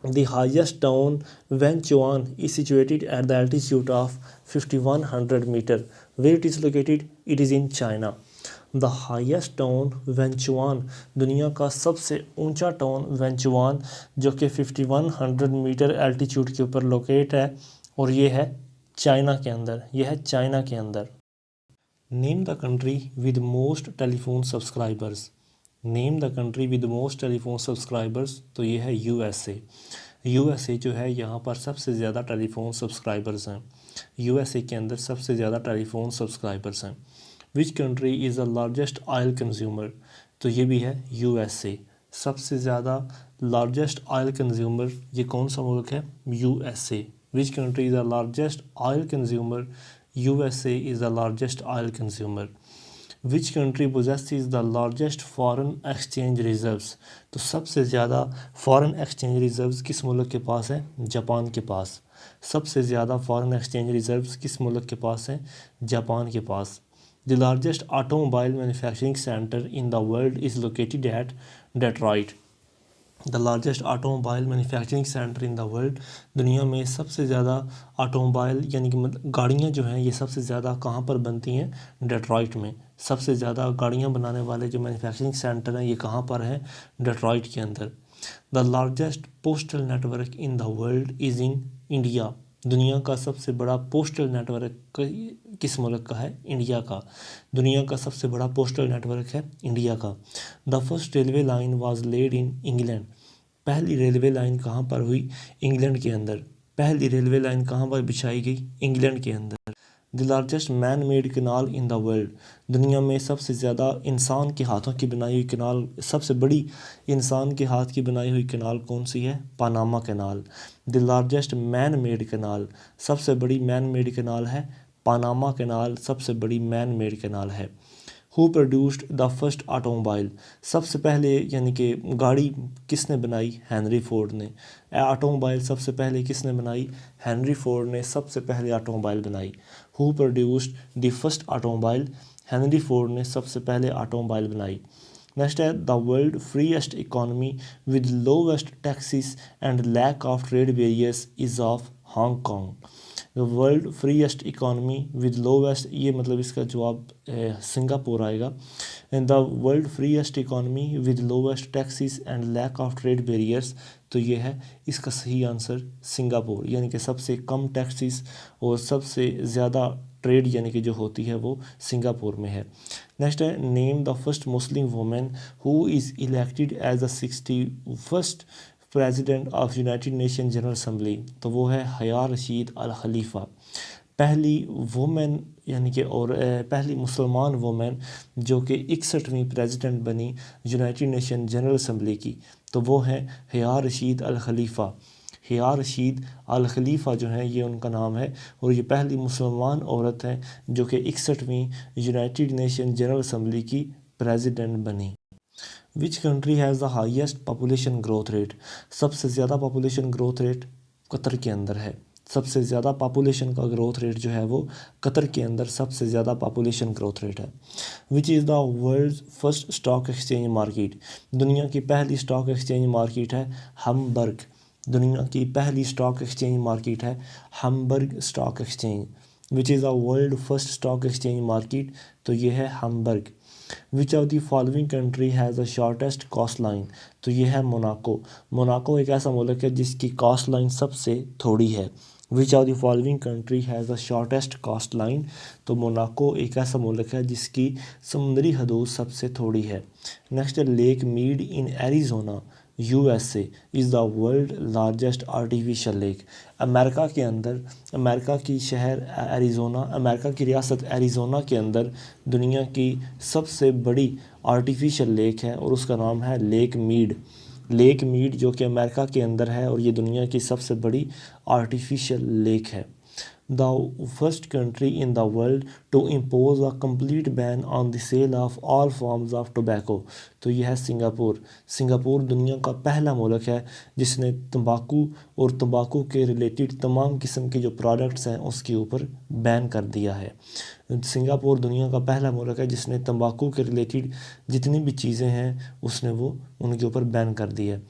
S1: the highest town Wenquan is situated at the altitude of 5100 metre. Where it is located, it is in China. The highest town Wenquan, दुनिया का सबसे ऊंचा टाउन वेंचुआन जो कि 5100 मीटर एल्टीट्यूड के ऊपर लोकेट है, और ये है चाइना के अंदर, यह है चाइना के अंदर। Name the country with most telephone subscribers. Name the country with most telephone subscribers, तो ये है यूएसए। यूएसए जो है यहाँ पर सबसे ज़्यादा टेलीफोन सब्सक्राइबर्स हैं। यूएसए के अंदर सबसे ज़्यादा टेलीफोन सब्सक्राइबर्स हैं। Which country is the largest oil consumer, तो ये भी है यूएसए। सबसे ज़्यादा लार्जेस्ट ऑयल कंज्यूमर ये कौन सा मुल्क है, USA. Which country is the largest oil consumer, USA is the largest oil consumer. Which country possesses the largest foreign exchange reserves, तो सबसे ज़्यादा फॉरेन एक्सचेंज रिजर्व्स किस मुल्क के पास है, जापान के पास। सबसे ज़्यादा फॉरेन एक्सचेंज रिजर्व्स किस मुल्क के पास है, जापान के पास। The largest automobile manufacturing centre in the world is located at Detroit. The largest automobile manufacturing centre in the world, दुनिया में सबसे ज़्यादा ऑटोमोबाइल यानी कि गाड़ियाँ जो हैं ये सबसे ज़्यादा कहाँ पर बनती हैं, डेट्रॉइट में। सबसे ज़्यादा गाड़ियाँ बनाने वाले जो मैन्युफैक्चरिंग सेंटर हैं ये कहाँ पर हैं, डेट्रॉइट के अंदर। The largest postal network in the world is in India. दुनिया का सबसे बड़ा पोस्टल नेटवर्क किस मुल्क का है, इंडिया का। दुनिया का सबसे बड़ा पोस्टल नेटवर्क है इंडिया का। The first railway line was laid in England. पहली रेलवे लाइन कहाँ पर हुई, इंग्लैंड के अंदर। पहली रेलवे लाइन कहाँ पर बिछाई गई, इंग्लैंड के अंदर। The largest man made canal in the world, दुनिया में सबसे ज़्यादा इंसान के हाथों की बनाई हुई कनाल, सबसे बड़ी इंसान के हाथ की बनाई हुई कनाल कौन सी है, Panama canal. The largest man made canal, सबसे बड़ी मैन मेड कनाल है पनामा कनाल, सबसे बड़ी मैन मेड कनाल है। Who produced the first automobile, सबसे पहले यानी कि गाड़ी किसने बनाई, हेनरी फोर्ड ने। ऑटोमोबाइल सबसे पहले किसने बनाई, हेनरी फोर्ड ने सबसे पहले ऑटोमोबाइल बनाई। Who produced the first automobile, Henry Ford ने सबसे पहले ऑटोमोबाइल बनाई। नेक्स्ट है the world freest economy with lowest taxes and lack of trade barriers is of Hong Kong. World freest economy with lowest, ये मतलब इसका जवाब सिंगापुर आएगा। The world freest economy with lowest taxes and lack of trade barriers, तो ये है इसका सही आंसर सिंगापुर, यानी कि सबसे कम टैक्सेस और सबसे ज़्यादा ट्रेड यानी कि जो होती है वो सिंगापुर में है। नेक्स्ट है name the first Muslim women who is elected as the 61st president of United Nation General Assembly, तो वो है हया रशीद अल खलीफा। पहली वुमेन यानी कि और पहली मुसलमान वुमेन जो कि 61वीं प्रेसिडेंट बनी यूनाइटेड नेशन जनरल असम्बली की, तो वो है हया रशीद अल खलीफा। हया रशीद अल खलीफा जो है ये उनका नाम है, और ये पहली मुसलमान औरत हैं जो कि 61वीं यूनाइटेड नेशन जनरल असम्बली की प्रेसिडेंट बनी। Which country has the highest population growth rate, सबसे ज़्यादा पॉपुलेशन ग्रोथ रेट कतर के अंदर है। सबसे ज़्यादा पॉपुलेशन का ग्रोथ रेट जो है वो कतर के अंदर सबसे ज़्यादा पॉपुलेशन ग्रोथ रेट है। Which is the world's first stock exchange market, दुनिया की पहली स्टॉक एक्सचेंज मार्केट है हमबर्ग। दुनिया की पहली स्टॉक एक्सचेंज मार्केट है Hamburg stock exchange. Which is the world first stock exchange market, तो ये है Hamburg. Which of the following country has the shortest coast line, तो ये है मोनाको। मोनाको एक ऐसा मुल्क है जिसकी कोस्ट लाइन सबसे थोड़ी है। Which of the following country has the shortest coast line, तो मोनाको एक ऐसा मुल्क है जिसकी समुद्री हदूद सबसे थोड़ी है। नेक्स्ट है Lake Mead in Arizona USA is the world largest artificial lake. America के अंदर, अमेरिका की शहर एरिज़ोना, अमेरिका की रियासत एरिज़ोना के अंदर दुनिया की सबसे बड़ी आर्टिफिशियल लेक है और उसका नाम है लेक मीड। लेक मीड जो कि अमेरिका के अंदर है और ये दुनिया की सबसे बड़ी आर्टिफिशियल लेक है। The first country in the world to impose a complete ban on the sale of all forms of tobacco, तो यह है सिंगापुर। सिंगापुर दुनिया का पहला मुल्क है जिसने तंबाकू और तंबाकू के रिलेटेड तमाम किस्म के जो प्रोडक्ट्स हैं उसके ऊपर बैन कर दिया है। सिंगापुर दुनिया का पहला मुल्क है जिसने तंबाकू के रिलेटेड जितनी भी चीज़ें हैं उसने वो उनके ऊपर बैन कर दी है।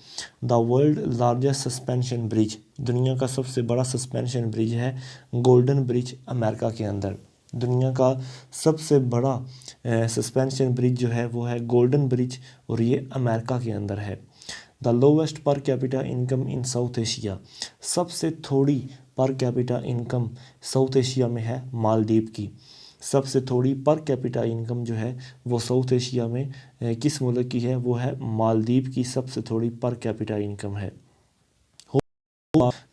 S1: The world largest suspension bridge, दुनिया का सबसे बड़ा सस्पेंशन ब्रिज है गोल्डन ब्रिज अमेरिका के अंदर। दुनिया का सबसे बड़ा सस्पेंशन ब्रिज जो है वो है गोल्डन ब्रिज और ये अमेरिका के अंदर है। द लोवेस्ट पर कैपिटा इनकम इन साउथ एशिया, सबसे थोड़ी per capita income south Asia में है मालदीव की। सबसे थोड़ी पर कैपिटा इनकम जो है वो साउथ एशिया में किस मुल्क की है, वो है मालदीव की सबसे थोड़ी पर कैपिटा इनकम है।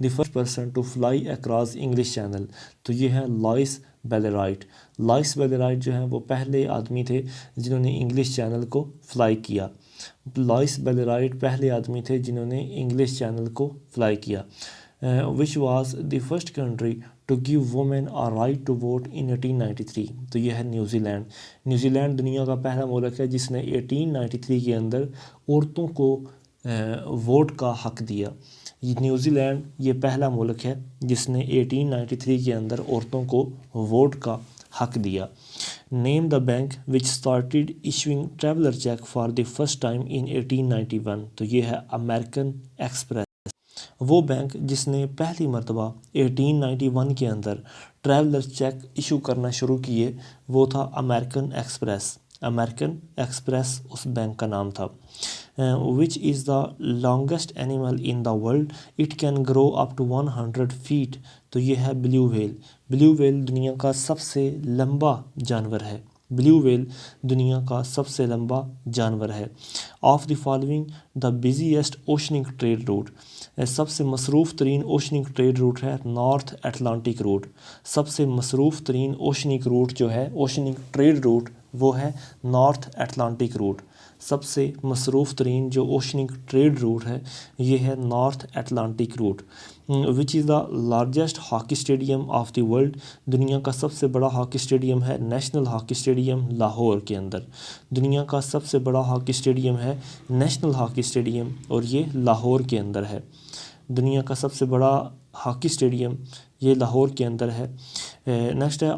S1: The first person to fly across English Channel, तो ये है लॉइस बेलेराइट। लॉइस बेलेराइट जो है वो पहले आदमी थे जिन्होंने इंग्लिश चैनल को फ्लाई किया। लॉइस बेलेराइट पहले आदमी थे जिन्होंने इंग्लिश चैनल को फ्लाई किया। Which was the first country to give women a right to vote in 1893, तो यह है न्यूजीलैंड। न्यूजीलैंड दुनिया का पहला मुल्क है जिसने 1893 के अंदर औरतों को वोट का हक दिया। न्यूजीलैंड ये पहला मुल्क है जिसने 1893 के अंदर औरतों को वोट का हक दिया। Name the bank which started issuing traveller cheque for the first time in 1891, तो ये है अमेरिकन एक्सप्रेस। वो बैंक जिसने पहली मरतबा 1891 के अंदर ट्रैवलर चेक इशू करना शुरू किए वो था अमेरिकन एक्सप्रेस। अमेरिकन एक्सप्रेस उस बैंक का नाम था। Which is the longest animal in the world, it can grow up to 100 feet, तो ये है ब्लू व्हेल। ब्लू व्हेल दुनिया का सबसे लंबा जानवर है। ब्लू व्हेल दुनिया का सबसे लंबा जानवर है। Of the following the busiest oceanic trade route, सबसे मसरूफ़ तरीन ओशनिक ट्रेड रूट है नॉर्थ अटलांटिक रूट। सबसे मसरूफ़ तरीन ओशनिक रूट जो है, ओशनिक ट्रेड रूट, वो है नॉर्थ अटलांटिक रूट। सबसे मसरूफ़ तरीन जो ओशनिक ट्रेड रूट है ये है North Atlantic route. Which is the largest hockey stadium of the world, दुनिया का सबसे बड़ा हॉकी स्टेडियम है नेशनल हॉकी स्टेडियम लाहौर के अंदर। दुनिया का सबसे बड़ा हॉकी स्टेडियम है नेशनल हॉकी स्टेडियम और ये लाहौर के अंदर है। दुनिया का सबसे बड़ा हॉकी स्टेडियम ये लाहौर के अंदर है। नेक्स्ट है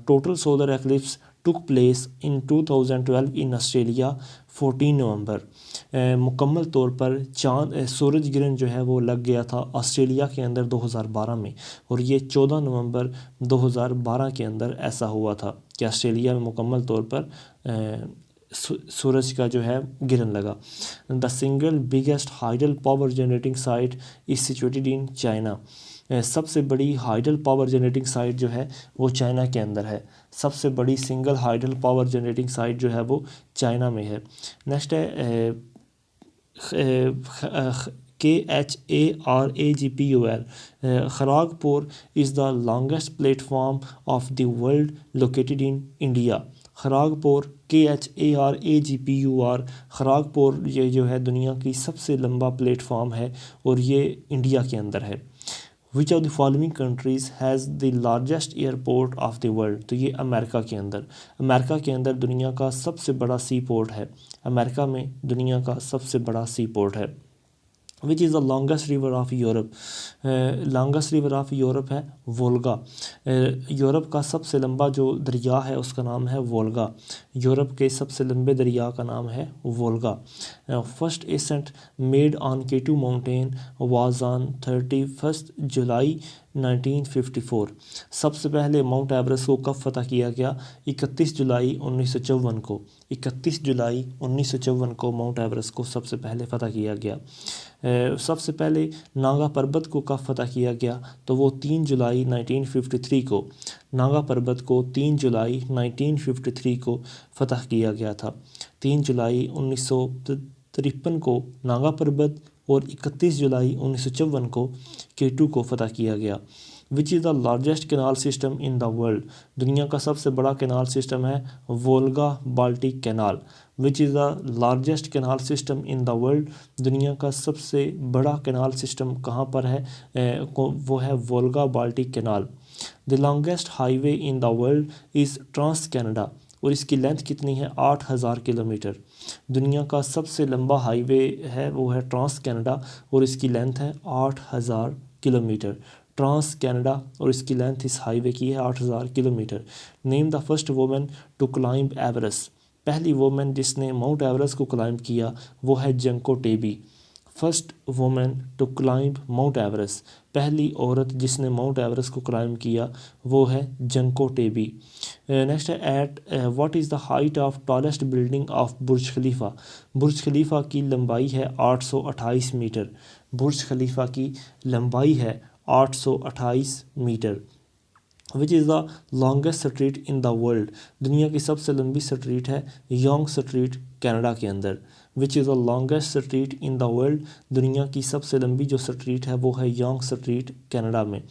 S1: total solar eclipse took place in 2012 in Australia 14 नवंबर। मुकम्मल तौर पर सूरज ग्रहण जो है वो लग गया था ऑस्ट्रेलिया के अंदर 2012 में और ये 14 नवंबर 2012 के अंदर ऐसा हुआ था कि ऑस्ट्रेलिया में मुकम्मल तौर पर सूरज का जो है ग्रहण लगा। The single biggest hydel power generating site is situated in China, सबसे बड़ी हाइडल पावर जनरेटिंग साइट जो है वो चाइना के अंदर है। सबसे बड़ी single hydel power generating site जो है वो चाइना में है। नेक्स्ट है KHARAGPUR, Kharagpur is the longest platform of the world located in India. Kharagpur KHARAGPUR, Kharagpur ये जो है दुनिया की सबसे लंबा प्लेटफॉर्म है और ये इंडिया के अंदर है। Which of the following countries has the largest airport of the world, तो ये अमेरिका के अंदर। अमेरिका के अंदर दुनिया का सबसे बड़ा सी पोर्ट है। अमेरिका में दुनिया का सबसे बड़ा सी पोर्ट है। Which is the longest river of Europe. Longest river of Europe है वोल्गा। यूरोप का सबसे लंबा जो दरिया है उसका नाम है वोल्गा। यूरोप के सबसे लंबे दरिया का नाम है Volga. First ascent made on K2 mountain was on 31 July 1954। सबसे पहले माउंट एवरेस्ट को कब फतह किया गया? 31 जुलाई 1954 को। 31 जुलाई 1954 को माउंट एवरेस्ट को सबसे पहले फतह किया गया। सबसे पहले नागा पर्वत को कब फतह किया गया? तो वो 3 जुलाई 1953 को। नागा पर्वत को 3 जुलाई 1953 को फतह किया गया था। 3 जुलाई 1953 को नागा पर्वत और 31 जुलाई 1954 को केटू को फतह किया गया। विच is the largest canal system in the world. दुनिया का सबसे बड़ा कैनाल सिस्टम है Volga Baltic canal. Which is the largest canal system in the world. दुनिया का सबसे बड़ा कैनाल सिस्टम कहाँ पर है? वो है Volga Baltic Canal. The longest highway in the world is Trans Canada और इसकी लेंथ कितनी है? 8000 किलोमीटर। दुनिया का सबसे लंबा हाईवे है वो है ट्रांस कैनेडा और इसकी लेंथ है 8000 किलोमीटर। ट्रांस कैनेडा और इसकी लेंथ इस हाईवे की है 8000 kilometre. Name the first women to climb Everest. पहली वुमेन जिसने माउंट एवरेस्ट को क्लाइंब किया वो है Junko Tabei. First women to climb Mount Everest. पहली औरत जिसने माउंट एवरेस्ट को क्लाइंब किया वो है जंको टेबी। नेक्स्ट है at what is the height of tallest building of Burj Khalifa. Burj Khalifa की लंबाई है 828 मीटर। बुर्ज खलीफा की लंबाई है 828 metre. Which is the longest street in the world. दुनिया की सबसे लंबी स्ट्रीट है योंग स्ट्रीट कनाडा के अंदर। विच is the longest street in the world. दुनिया की सबसे लंबी जो स्ट्रीट है वो है योंग स्ट्रीट कनाडा में।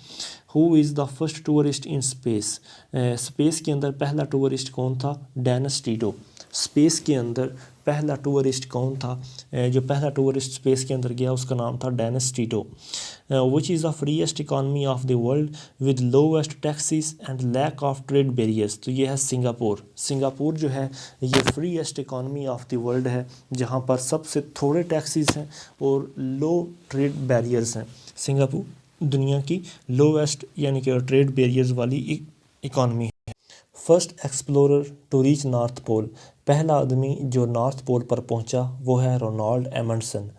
S1: Who is the first tourist in space. Space के अंदर पहला टूरिस्ट कौन था? डेनिस टीटो। स्पेस के अंदर पहला टूरिस्ट कौन था? जो पहला टूरिस्ट स्पेस के अंदर गया उसका नाम था Dennis Tito. Which is the freest economy of the world with lowest taxes and lack of trade barriers. तो ये है सिंगापुर। सिंगापुर जो है ये freest economy of the world है जहाँ पर सबसे थोड़े टैक्सेस हैं और लो ट्रेड बैरियर्स हैं। सिंगापुर दुनिया की लोवेस्ट यानी कि ट्रेड बैरियर्स वाली इकॉनमी है। First explorer to reach North Pole. पहला आदमी जो नॉर्थ पोल पर पहुंचा वो है रोनाल्ड एमंडसन।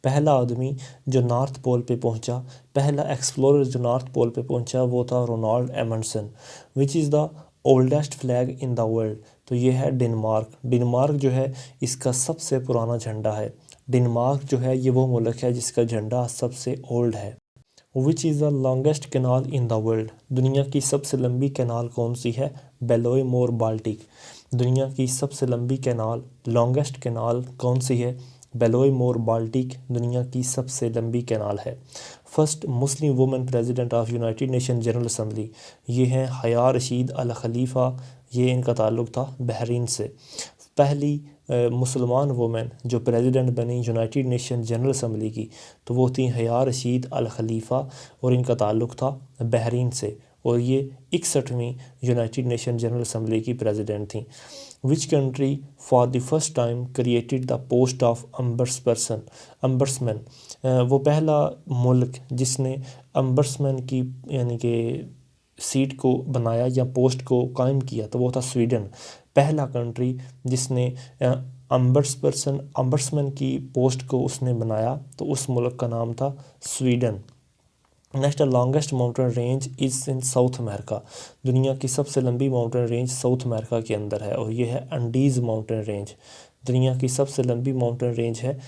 S1: पहला आदमी जो नॉर्थ पोल पे पहुंचा, पहला एक्सप्लोरर जो नॉर्थ पोल पे पहुंचा वो था Ronald Amundsen. Which is the oldest flag in the world. तो ये है डेनमार्क। डेनमार्क जो है इसका सबसे पुराना झंडा है। डेनमार्क जो है ये वो मुल्क है जिसका झंडा सबसे ओल्ड है। Which is the longest canal in the world. दुनिया की सबसे लंबी कैनाल कौन सी है? बेलोई मोर बाल्टिक। दुनिया की सबसे लंबी कैनाल लॉन्गेस्ट कैनाल कौन सी है? बेलोई मोर बाल्टिक दुनिया की सबसे लंबी कैनाल है। First Muslim women president of United Nation General assembly. ये हैं हया रशीद अल खलीफा। ये इनका ताल्लुक़ था बहरीन से। पहली मुसलमान वुमेन जो प्रेसिडेंट बनी यूनाइटेड नेशन जनरल असम्बली की तो वो थी हया रशीद अल खलीफा और इनका ताल्लुक़ था बहरीन से और ये 61वीं यूनाइटेड नेशन जनरल असम्बली की प्रेसिडेंट थी। Which country for the first time created the post of ombudsman. वो पहला मुल्क जिसने अम्बर्समैन की यानी कि सीट को बनाया या पोस्ट को कायम किया तो वो था स्वीडन। पहला कंट्री जिसने अम्बर्समैन की पोस्ट को उसने बनाया तो उस मुल्क का नाम था Sweden. Next longest mountain range is in south America. दुनिया की सबसे लंबी माउंटेन रेंज साउथ अमेरिका के अंदर है और ये है अंडीज़ माउंटेन रेंज। दुनिया की सबसे लंबी माउंटेन रेंज है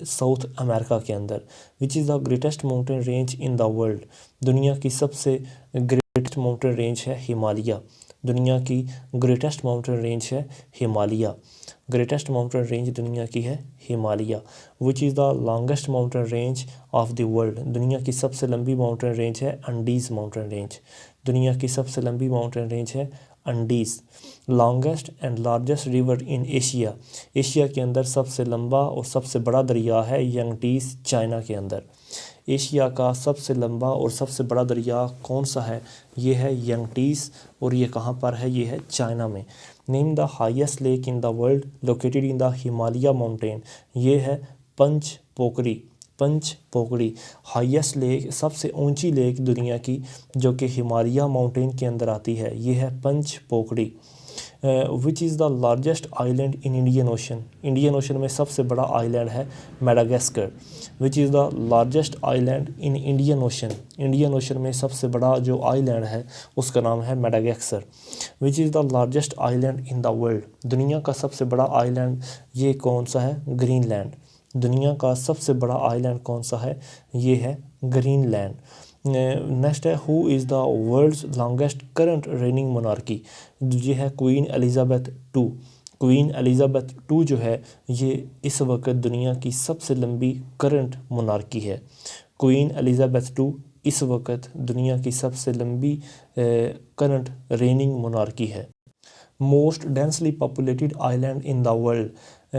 S1: साउथ अमेरिका के अंदर। विच is the greatest mountain range in the world. दुनिया की सबसे ग्रेटेस्ट माउंटेन रेंज है हिमालय। दुनिया की ग्रेटेस्ट माउंटेन रेंज है हिमालय। ग्रेटेस्ट माउंटेन रेंज दुनिया की है हिमालय। विच is the longest mountain range of the world. दुनिया की सबसे लंबी माउंटेन रेंज है अंडीज़ माउंटेन रेंज। दुनिया की सबसे लंबी माउंटेन रेंज है Andes. Longest and largest river in Asia. Asia के अंदर सबसे लंबा और सबसे बड़ा दरिया है यंगटीज़ चाइना के अंदर। एशिया का सबसे लंबा और सबसे बड़ा दरिया कौन सा है? ये है यंगटीज़ और ये कहाँ पर है? ये है चाइना में। Name the highest lake in the world located in the Himalaya mountain. ये है पंच पोखरी। पंच पोकड़ी, हाईएस्ट लेक, सबसे ऊंची लेक दुनिया की जो कि हिमालय माउंटेन के अंदर आती है, ये है Panch Pokhari. Which is the largest island in Indian Ocean, Indian Ocean में सबसे बड़ा आइलैंड है Madagascar. Which is the largest island in Indian Ocean, Indian Ocean में सबसे बड़ा जो आइलैंड है उसका नाम है Madagascar. Which is the largest island in the world, दुनिया का सबसे बड़ा आइलैंड ये कौन सा है, ग्रीनलैंड। दुनिया का सबसे बड़ा आइलैंड कौन सा है, ये है ग्रीनलैंड। नेक्स्ट है who is the world's longest current reigning monarchy, ये है Queen Elizabeth two. Queen Elizabeth two जो है ये इस वक्त दुनिया की सबसे लंबी करंट मोनार्की है। क्वीन एलिजाबेथ टू इस वक्त दुनिया की सबसे लंबी करंट रेनिंग मोनार्की है। Most densely populated island in the world,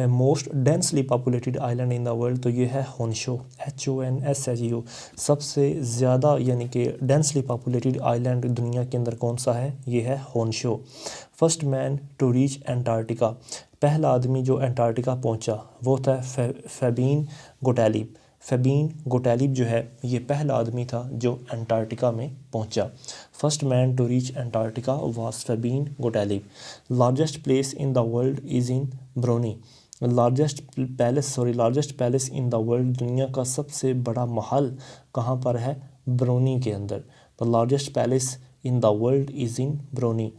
S1: most densely populated island in the world तो ये है होन्शो, HONSHO। सबसे ज़्यादा यानी कि डेंसली पॉपुलेटेड आइलैंड दुनिया के अंदर कौन सा है, ये है Honshu. First man to reach Antarctica, पहला आदमी जो एंटार्क्टिका पहुंचा वो था फेबीन गोटैलिब। फेबीन गोटैलिब जो है ये पहला आदमी था जो एंटार्क्टिका में पहुंचा। First man to reach Antarctica was Fabian Gottlieb. Largest place in the world is in Brunei, largest palace in the world, दुनिया का सबसे बड़ा महल कहाँ पर है, ब्रोनी के अंदर। The largest palace in the world is in Brony.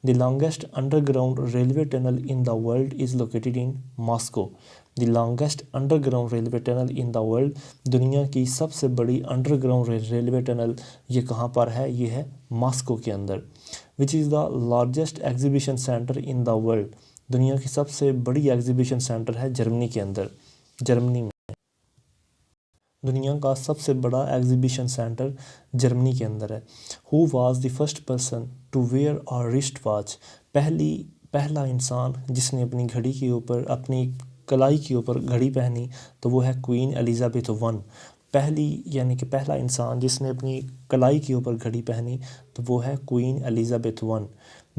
S1: The longest underground railway tunnel in the world is located in Moscow. The longest underground railway tunnel in the world, दुनिया की सबसे बड़ी अंडरग्राउंड रेलवे टनल ये कहाँ पर है, ये है मॉस्को के अंदर। Which is the largest exhibition center in the world, दुनिया की सबसे बड़ी एग्जीबिशन सेंटर है जर्मनी के अंदर, जर्मनी में। दुनिया का सबसे बड़ा एग्जीबिशन सेंटर जर्मनी के अंदर है। Who was the first person to wear a wrist watch, पहला इंसान जिसने अपनी घड़ी के ऊपर, अपनी कलाई के ऊपर घड़ी पहनी तो वो है क्वीन एलिजाबेथ वन। यानी कि पहला इंसान जिसने अपनी कलाई के ऊपर घड़ी पहनी तो वो है Queen Elizabeth one.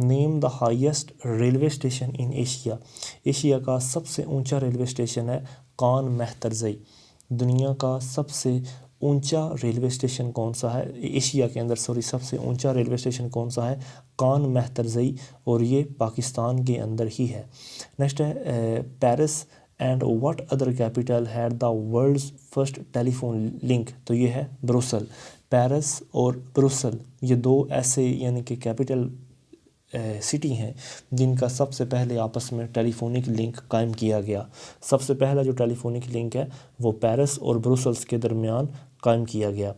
S1: Name the highest railway station in Asia, Asia का सबसे ऊंचा रेलवे स्टेशन है कान मेहतरजई। दुनिया का सबसे ऊंचा रेलवे स्टेशन कौन सा है, एशिया के अंदर सबसे ऊंचा रेलवे स्टेशन कौन सा है, कान मेहतरजई, और ये पाकिस्तान के अंदर ही है। नेक्स्ट है Paris and what other capital had the world's first telephone link, तो ये है ब्रुसल। पेरिस और ब्रुसल ये दो ऐसे यानी कि कैपिटल सिटी हैं जिनका सबसे पहले आपस में टेलीफोनिक लिंक कायम किया गया। सबसे पहला जो टेलीफोनिक लिंक है वो पेरिस और ब्रुसल्स के दरमियान कायम किया गया।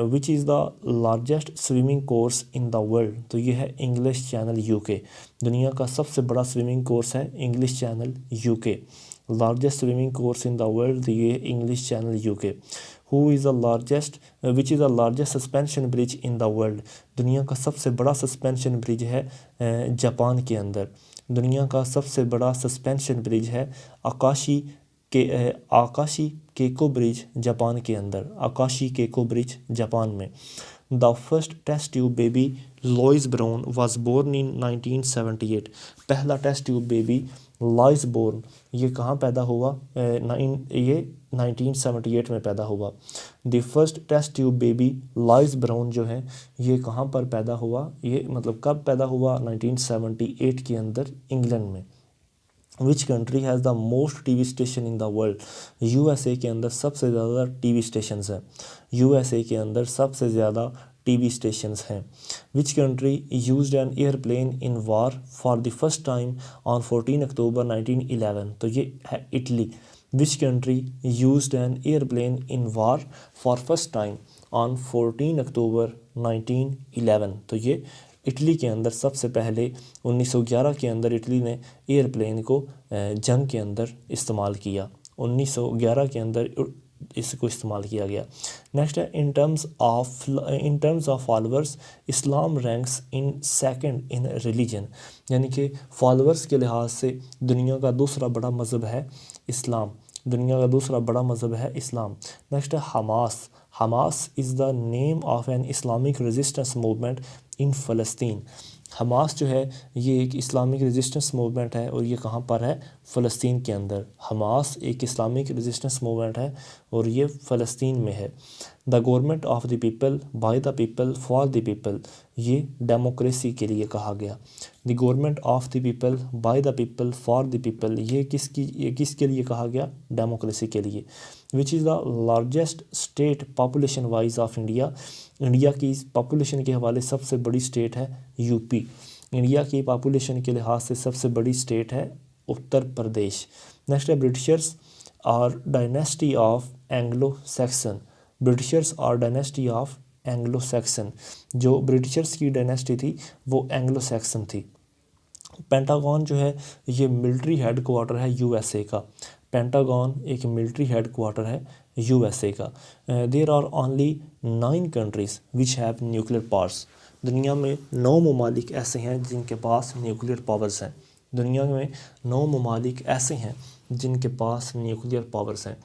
S1: विच is the largest swimming course in the world, तो ये है इंग्लिश चैनल यूके। दुनिया का सबसे बड़ा स्विमिंग कोर्स है English Channel UK. Largest swimming course in the world, ये English Channel UK. Which is the largest suspension bridge in the world, दुनिया का सबसे बड़ा सस्पेंशन ब्रिज है जापान के अंदर। दुनिया का सबसे बड़ा सस्पेंशन ब्रिज है आकाशी केको ब्रिज जापान के अंदर, आकाशी केको ब्रिज जापान में। The first test tube baby Lois Brown was born in 1978, पहला test tube baby Lois born ये कहाँ पैदा हुआ, ये 1978 में पैदा हुआ। The first test tube baby Lois Brown जो है ये कहाँ पर पैदा हुआ, ये मतलब कब पैदा हुआ, 1978 के अंदर इंग्लैंड में। Which country has the most TV station in the world, USA के अंदर सबसे ज़्यादा टीवी स्टेशंस हैं, USA के अंदर सबसे ज़्यादा टीवी स्टेशंस हैं। Which country used an airplane in war for the first time on 14 अक्टूबर 1911, तो ये है Italy. Which country used an airplane in war for first time on 14 अक्टूबर 1911, तो ये इटली के अंदर सबसे पहले 1911 के अंदर इटली ने एयरप्लेन को जंग के अंदर इस्तेमाल किया, 1911 के अंदर इसको इस्तेमाल किया गया। नेक्स्ट है in terms of followers Islam ranks in second in religion, यानी कि फॉलोअर्स के लिहाज से दुनिया का दूसरा बड़ा मज़हब है इस्लाम, दुनिया का दूसरा बड़ा मज़हब है इस्लाम। नेक्स्ट है Hamas is the name of an Islamic resistance movement in Palestine, Hamas जो है ये एक इस्लामिक रेजिस्टेंस मूवमेंट है और ये कहाँ पर है, फ़लस्तीन के अंदर। हमास एक इस्लामिक रेजिस्टेंस मूवमेंट है और ये फ़लस्तीन में है। The government of the people, by the people, for the people, ये डेमोक्रेसी के लिए कहा गया। The government of the people, by the people, for the people, ये किसके लिए कहा गया, डेमोक्रेसी के लिए। विच is the largest state population wise of India, India की पॉपुलेशन के हवाले सबसे बड़ी स्टेट है यूपी। इंडिया की पॉपुलेशन के लिहाज से सबसे बड़ी स्टेट है उत्तर प्रदेश। नेक्स्ट है Britishers are dynasty of Anglo Saxon, Britishers are dynasty of Anglo Saxon, जो ब्रिटिशर्स की डायनेस्टी थी वो एंग्लो सैक्सन थी। पेंटागन जो है ये मिलिट्री हेड क्वार्टर है यूएसए का, पेंटागन एक मिलिट्री हेड क्वार्टर है यूएसए का। There are only 9 countries which have nuclear powers, दुनिया में 9 ममालिक ऐसे हैं जिनके पास न्यूक्लियर पावर्स हैं। दुनिया में 9 ममालिक ऐसे हैं जिनके पास न्यूक्लियर पावर्स हैं।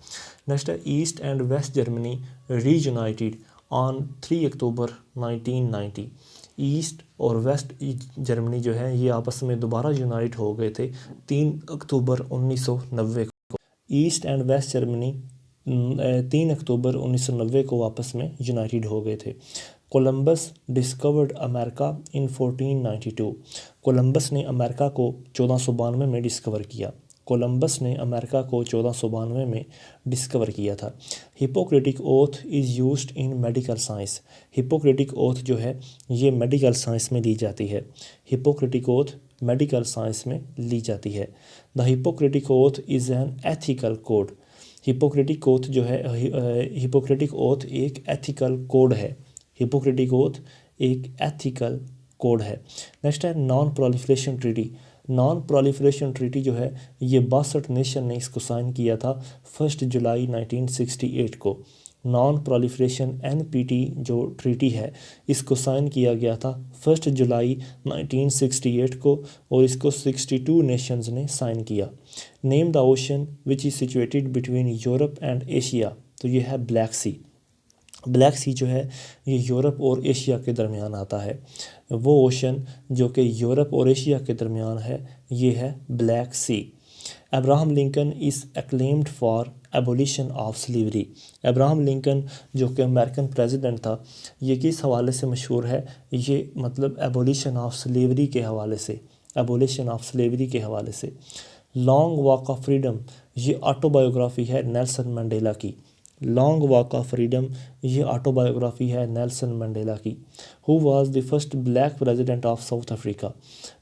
S1: नेक्स्ट है East and West Germany reunited on 3 October 1990, East और वेस्ट जर्मनी जो है ये आपस में दोबारा यूनाइट हो गए थे 3 अक्टूबर 1990 को। East and West Germany 3 October 1990 को आपस में यूनाइटेड हो गए थे। Columbus discovered America in 1492, Columbus ने अमेरिका को 1492 में डिस्कवर किया, कोलंबस ने अमेरिका को 1492 में डिस्कवर किया था। Hippocratic oath is used in medical science, Hippocratic oath जो है ये मेडिकल साइंस में ली जाती है, हिपोक्रेटिक ओथ मेडिकल साइंस में ली जाती है। The Hippocratic oath is an ethical code, Hippocratic oath जो है हिपोक्रेटिक ओथ एक एथिकल कोड है, हिपोक्रेटिक ओथ एक एथिकल कोड है। नेक्स्ट है non proliferation treaty, non proliferation treaty जो है ये 62 नेशन ने इसको साइन किया था 1 जुलाई 1968 को। नॉन प्रोलिफरेशन NPT जो ट्रीटी है इसको साइन किया गया था 1 जुलाई 1968 को और इसको 62 नेशंस ने साइन किया। Name the ocean which is situated between Europe and Asia, तो ये है ब्लैक सी, ब्लैक सी जो है ये यूरोप और एशिया के दरमियान आता है। वो ओशन जो कि यूरोप और एशिया के दरमियान है ये है Black Sea. Abraham Lincoln is acclaimed for abolition of slavery, Abraham Lincoln जो कि अमेरिकन प्रेसिडेंट था ये किस हवाले से मशहूर है, ये मतलब एबोलिशन ऑफ स्लेवरी के हवाले से, एबोलिशन ऑफ स्लेवरी के हवाले से। लॉन्ग वॉक ऑफ फ्रीडम ये ऑटोबायोग्राफी है नेल्सन मंडेला की, लॉन्ग वॉक ऑफ फ्रीडम ये ऑटोबायोग्राफी है नेल्सन मंडेला की। Who was the first black president of South Africa,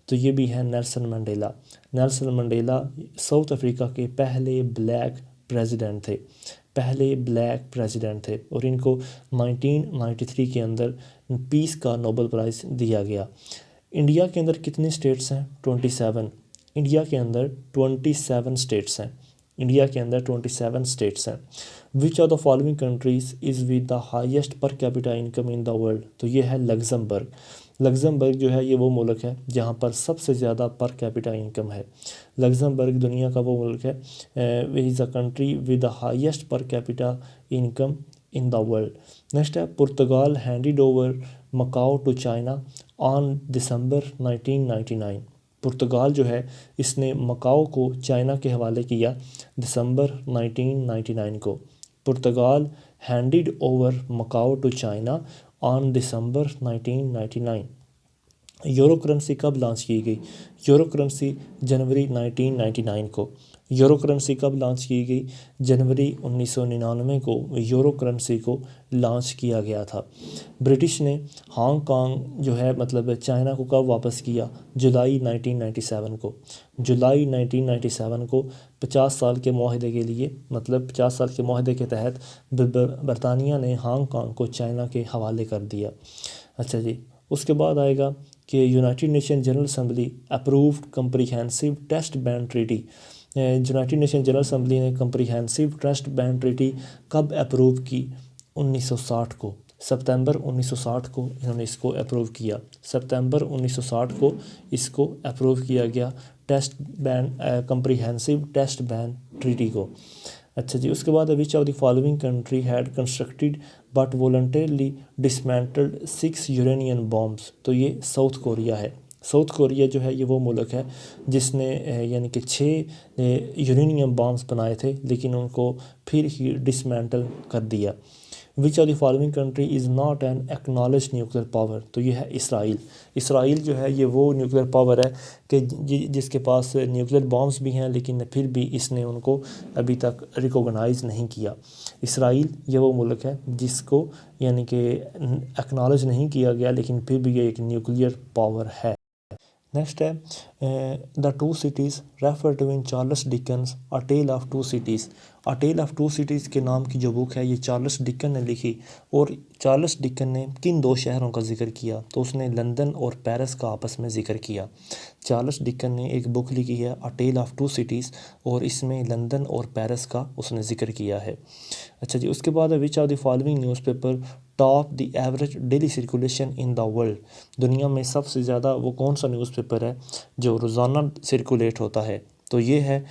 S1: तो ये भी है Nelson Mandela, Nelson Mandela south Africa के पहले ब्लैक प्रेसिडेंट थे, पहले ब्लैक प्रेसिडेंट थे और इनको 1993 के अंदर पीस का नोबेल प्राइज़ दिया गया। इंडिया के अंदर कितने स्टेट्स हैं, 27, इंडिया के अंदर 27 स्टेट्स हैं, इंडिया के अंदर 27 स्टेट्स हैं। Which of the following countries is with the highest per capita income in the world, तो ये है लग्जमबर्ग, लग्जमबर्ग जो है ये वो मुल्क है जहाँ पर सबसे ज़्यादा पर कैपिटा इनकम है, लग्जमबर्ग दुनिया का वो मुल्क है is a country with the highest per capita income in the world. Next है Portugal handed over Macao to China on December 1999, Portugal जो है इसने मकाओ को चाइना के हवाले किया दिसंबर 1999 को। Portugal handed over Macao to China on December 1999। Euro currency कब लॉन्च की गई, यूरो करेंसी जनवरी 1999 को, यूरो करेंसी कब लॉन्च की गई, जनवरी 1999 को यूरो करेंसी को लॉन्च किया गया था। ब्रिटिश ने हांगकांग जो है मतलब चाइना को कब वापस किया, जुलाई 1997 को, जुलाई 1997 को 50 साल के मुआहदे के लिए, मतलब 50 साल के मुआहदे के तहत बरतानिया ने हांगकांग को चाइना के हवाले कर दिया। अच्छा जी, उसके बाद आएगा कि United Nation General Assembly approved comprehensive test ban treaty, United Nation General Assembly ने कम्प्रीहेंसिव टेस्ट बैन ट्रीटी कब अप्रूव की, 1960 को, सितंबर 1960 को इन्होंने इसको अप्रूव किया, सितंबर 1960 को इसको अप्रूव किया गया test ban comprehensive test ban treaty को। अच्छा जी, उसके बाद which of the following country had constructed but voluntarily dismantled 6 uranium bombs, तो ये साउथ कोरिया है, साउथ कोरिया जो है ये वो मुल्क है जिसने यानी कि 6 यूरेनियम बॉम्ब्स बनाए थे, लेकिन उनको फिर ही डिसमेंटल कर दिया। विच of the following country is not an acknowledge nuclear power, तो ये है इसराइल। इसराइल जो है ये वो न्यूक्लियर पावर है कि जिसके पास न्यूक्लियर बॉम्ब्स भी हैं, लेकिन फिर भी इसने उनको अभी तक रिकॉग्नाइज़ नहीं किया। इसराइल ये वो मुल्क है जिसको यानी कि एक्नॉलेज नहीं किया गया, लेकिन फिर भी ये एक न्यूक्लियर पावर है। नेक्स्ट है the two cities refer to in Charles Dickens a tale of two cities. A tale of two cities के नाम की जो बुक है ये चार्ल्स डिकन ने लिखी, और चार्ल्स डिकन ने किन 2 शहरों का जिक्र किया, तो उसने लंदन और पेरिस का आपस में जिक्र किया। चार्ल्स डिकन ने एक बुक लिखी है अ टेल ऑफ टू सिटीज़, और इसमें लंदन और पेरिस का उसने जिक्र किया है। अच्छा जी, उसके बाद which of the following newspaper top the average daily circulation in the world. दुनिया में सबसे ज़्यादा वो कौन सा न्यूज़पेपर है जो रोज़ाना सर्कुलेट होता है, तो ये है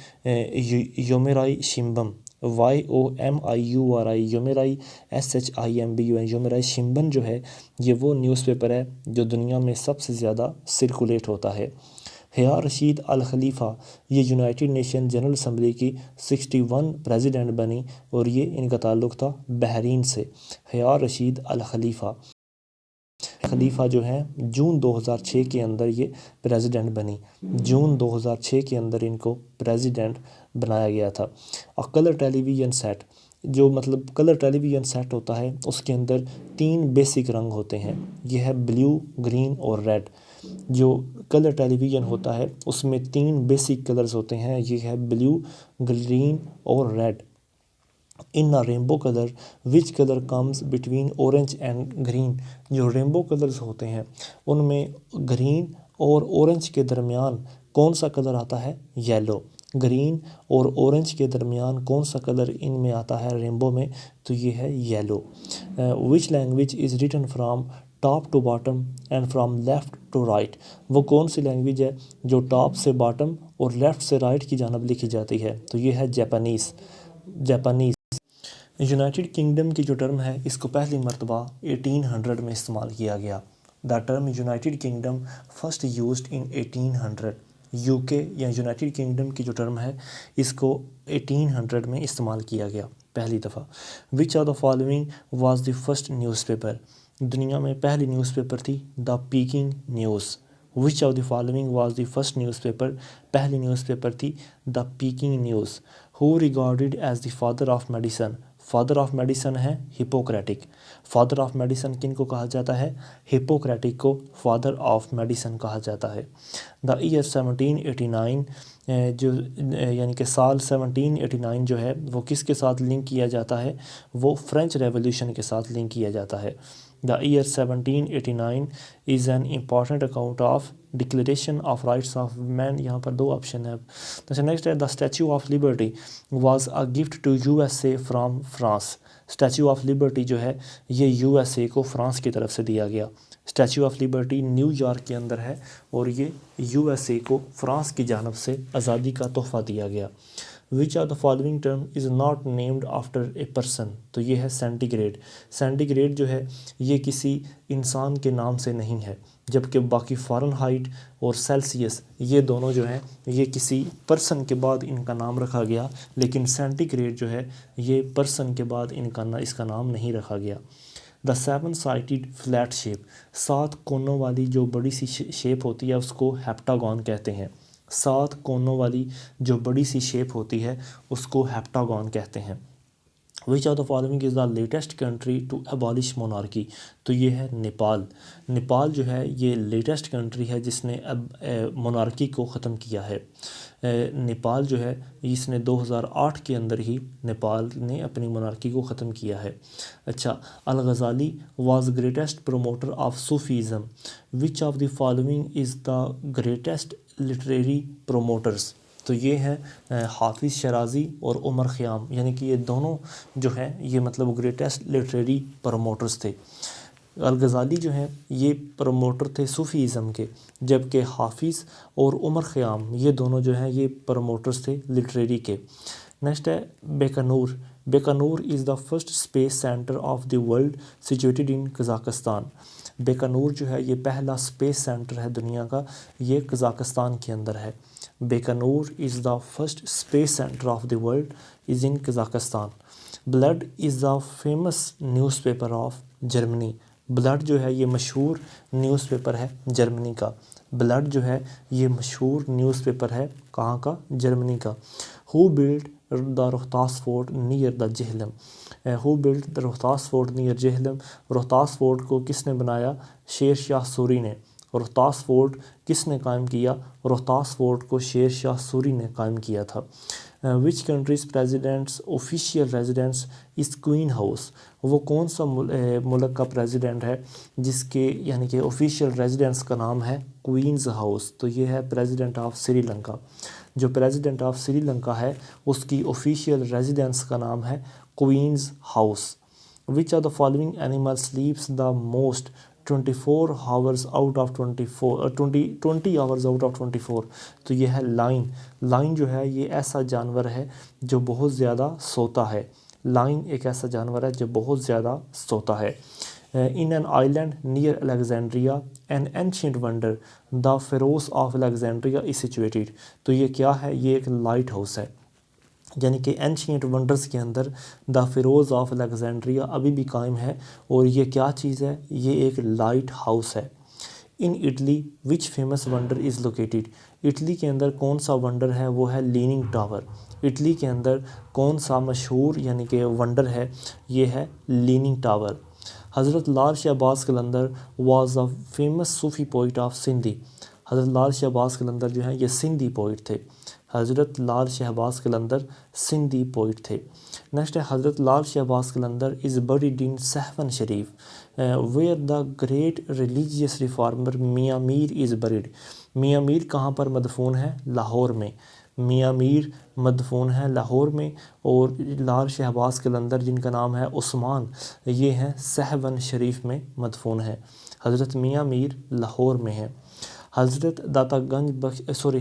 S1: योमेराई शिम्बम, YOMIURI, योमेराई SHIMBUN, योमेराई शिम्बन जो है ये वो न्यूज़पेपर है जो दुनिया में सबसे ज़्यादा सर्कुलेट होता है। हया रशीद अल खलीफ़ा ये यूनाइटेड नेशन जनरल असम्बली की 61 प्रेसिडेंट बनी, और ये इनका ताल्लुक़ था बहरीन से। हया रशीद अल खलीफ़ा जो है जून 2006 के अंदर ये प्रेसिडेंट बनी, जून 2006 के अंदर इनको प्रेसिडेंट बनाया गया था। और कलर टेलीविज़न सेट, जो मतलब कलर टेलीविज़न सेट होता है उसके अंदर 3 बेसिक रंग होते हैं, यह है ब्लू, ग्रीन और रेड। जो कलर टेलीविज़न होता है उसमें 3 बेसिक कलर्स होते हैं, ये है ब्लू, ग्रीन और red. In a rainbow colour which colour comes between orange and green, जो रेनबो कलर्स होते हैं उनमें ग्रीन और ऑरेंज के दरमियान कौन सा कलर आता है, येलो। ग्रीन और ऑरेंज के दरमियान कौन सा कलर इनमें आता है रेनबो में, तो ये है yellow. Which language is written from top to bottom and from left to right, वो कौन सी लैंग्वेज है जो टॉप से बॉटम और लेफ़्ट से राइट की जानब लिखी जाती है, तो ये है जापानीज़। यूनाइटेड किंगडम की जो टर्म है इसको पहली मरतबा 1800 में इस्तेमाल किया गया। The term United kingdom first used in 1800। UK या यूनाइटेड किंगडम की जो टर्म है इसको 1800 में इस्तेमाल किया गया पहली दफ़ा। Which of the following was the first newspaper, दुनिया में पहली न्यूज़पेपर थी the Peking News. Which of the following was the first newspaper, पहली न्यूज़पेपर थी the Peking News. Who regarded as the father of medicine, father of medicine है हिपोक्रेटिक। फादर ऑफ मेडिसन किन को कहा जाता है, हिपोक्रेटिक को फादर ऑफ मेडिसन कहा जाता है। द ईयर 1789 जो यानी कि साल 1789 जो है वो किसके साथ लिंक किया जाता है, वो फ्रेंच रेवोल्यूशन के साथ लिंक किया जाता है। The year 1789 is an important account of Declaration of Rights of Man, यहाँ पर 2 ऑप्शन है। अच्छा नेक्स्ट है the Statue of Liberty was a gift to USA from France. Statue of Liberty जो है ये USA को फ्रांस की तरफ से दिया गया। स्टैचू ऑफ लिबर्टी न्यूयॉर्क के अंदर है और ये USA को फ्रांस की जानब से आज़ादी का तोहफ़ा दिया गया। विच of the following term is not named after a person, तो ये है सेंटीग्रेड। सेंटीग्रेड जो है ये किसी इंसान के नाम से नहीं है, जबकि बाकी फ़ारेनहाइट और सेल्सियस ये दोनों जो हैं ये किसी पर्सन के बाद इनका नाम रखा गया, लेकिन सेंटीग्रेड जो है ये पर्सन के बाद इसका नाम नहीं रखा गया। द 7 साइडेड फ्लैट शेप, 7 कोनों वाली जो बड़ी सी शेप होती है उसको हेप्टागॉन कहते हैं। 7 कोनों वाली जो बड़ी सी शेप होती है उसको हेप्टागॉन कहते हैं। Which of the following is the latest country to abolish monarchy, तो ये है नेपाल। नेपाल जो है ये लेटेस्ट कंट्री है जिसने अब मोनार्की को ख़त्म किया है। नेपाल जो है इसने 2008 के अंदर ही नेपाल ने अपनी मोनार्की को ख़त्म किया है। अच्छा, Al Ghazali was greatest promoter of Sufism. Which of the following is the greatest literary promoters, तो ये है हाफिज़ शराज़ी और उमर ख़याम, यानी कि ये दोनों जो हैं ये मतलब ग्रेटेस्ट लिटरेरी प्रमोटर्स थे। अल गज़ाली जो हैं ये प्रमोटर थे सूफ़ीज़म के, जबकि हाफिज़ और उमर ख़याम ये दोनों जो हैं ये प्रमोटर्स थे लिटरेरी के। नेक्स्ट है बेकनूर, Baikonur is the first space center of the world situated in Kazakhstan. बेकानूर जो है ये पहला स्पेस सेंटर है दुनिया का, ये कज़ाकिस्तान के अंदर है। Baikonur is the first space centre of the world is in Kazakhstan. Bild is the famous newspaper of Germany. Bild जो है ये मशहूर न्यूज़पेपर है जर्मनी का। ब्लड जो है ये मशहूर न्यूज़पेपर है कहाँ का? जर्मनी का। Who build the Rohtas fort near the Jhelum. Who build the Rohtas fort near Jhelum. Rohtas fort को किसने बनाया? शेर शाह सूरी ने। रोहतास फोर्ट किसने कायम किया? रोहतास फोर्ट को शेर शाह सूरी ने कायम किया था। Which countries president's official residence इस क्वीन हाउस। वो कौन सा मुल्क का प्रेसिडेंट है जिसके यानी कि ऑफिशियल रेजिडेंस का नाम है क्वीन्स हाउस? तो ये है प्रेसिडेंट ऑफ श्रीलंका। जो प्रेसिडेंट ऑफ श्रीलंका है उसकी ऑफिशियल रेजिडेंस का नाम है Queen's House. Which are the following animal sleeps the most 24 hours out of 20 hours out of 24। तो ये है लाइन। लाइन जो है ये ऐसा जानवर है जो बहुत ज़्यादा सोता है। लाइन एक ऐसा जानवर है जो बहुत ज़्यादा सोता है। In an island near Alexandria an ancient wonder the ferrous of Alexandria is situated. तो ये क्या है? ये एक लाइट हाउस है, यानी कि एंशियंट वंडर्स के अंदर द फेरोज़ ऑफ अलेक्जेंड्रिया अभी भी कायम है। और ये क्या चीज़ है? ये एक लाइट हाउस है। In Italy which famous wonder is located. Italy के अंदर कौन सा वंडर है? वो है लीनिंग टावर। इटली के अंदर कौन सा मशहूर यानी कि वंडर है? ये है leaning tower. Hazrat Lal Shahbaz Qalandar was a famous Sufi poet of Sindhi. Hazrat Lal Shahbaz कलंदर जो हैं ये सिंधी पोइट थे। हज़रत लाल शहबाज कलंदर सिंधी पोइट थे। नेक्स्ट है Hazrat Lal Shahbaz Qalandar is buried in Sehwan Sharif where the great religious reformer Mian Mir is buried. मियाँ मीर कहाँ पर मदफून है? लाहौर में। मियाँ मीर मदफून है लाहौर में। और लाल शहबाज कलंदर जिनका नाम है उस्मान, ये हैं सहवन शरीफ में मदफून है। हज़रत मियाँ मीर लाहौर में है। हज़रत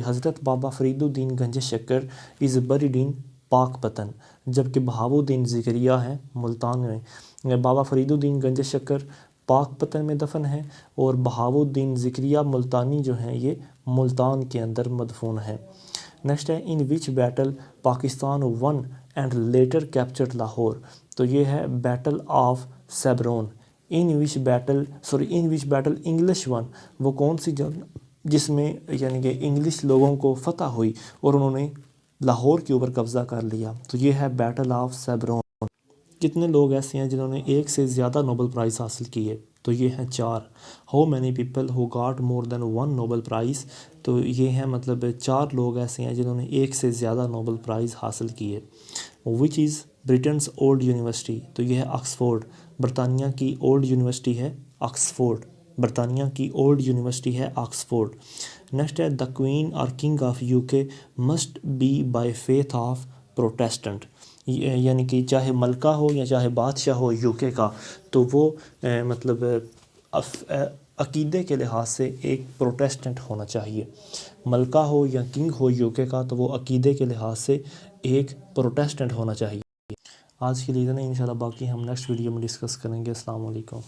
S1: हज़रत बाबा फरीदुद्दीन गंज शक्कर इज़ बरीड इन पाकपतन, जबकि बहाउद्दीन ज़िक्रिया हैं मुल्तान में। बाबा फरीदुद्दीन गंज शक्कर पाकपतन में दफन है और बहाउद्दीन ज़िक्रिया मुल्तानी जो हैं ये मुल्तान के अंदर मदफून है। नेक्स्ट है in which battle Pakistan won and later captured Lahore. तो ये है battle of Sobraon. In which battle English won. वो कौन सी जंग जिसमें यानी कि इंग्लिश लोगों को फतह हुई और उन्होंने लाहौर के ऊपर कब्ज़ा कर लिया? तो ये है बैटल ऑफ सेब्रोन। कितने लोग ऐसे हैं जिन्होंने एक से ज़्यादा नोबेल प्राइज़ हासिल किए? तो ये हैं 4। How many people who got more than 1 Nobel prize. तो ये हैं मतलब 4 लोग ऐसे हैं जिन्होंने एक से ज़्यादा नोबेल प्राइज़ हासिल किए। Which is Britain's old university. तो ये है ऑक्सफोर्ड। बरतानिया की ओल्ड यूनिवर्सिटी है ऑक्सफोर्ड। बरतानिया की ओल्ड यूनिवर्सिटी है ऑक्सफोर्ड। नेक्स्ट है द क्वीन और king of UK must be by faith of Protestant. यानी कि चाहे मलका हो या चाहे बादशाह हो यूके का, तो वो मतलब अकीदे के लिहाज से एक प्रोटेस्टेंट होना चाहिए। मलका हो या किंग हो यूके का, तो वो अकीदे के लिहाज से एक प्रोटेस्टेंट होना चाहिए। आज के लिए इतना, इंशाल्लाह बाकी हम नेक्स्ट वीडियो में डिस्कस करेंगे। अस्सलाम वालेकुम।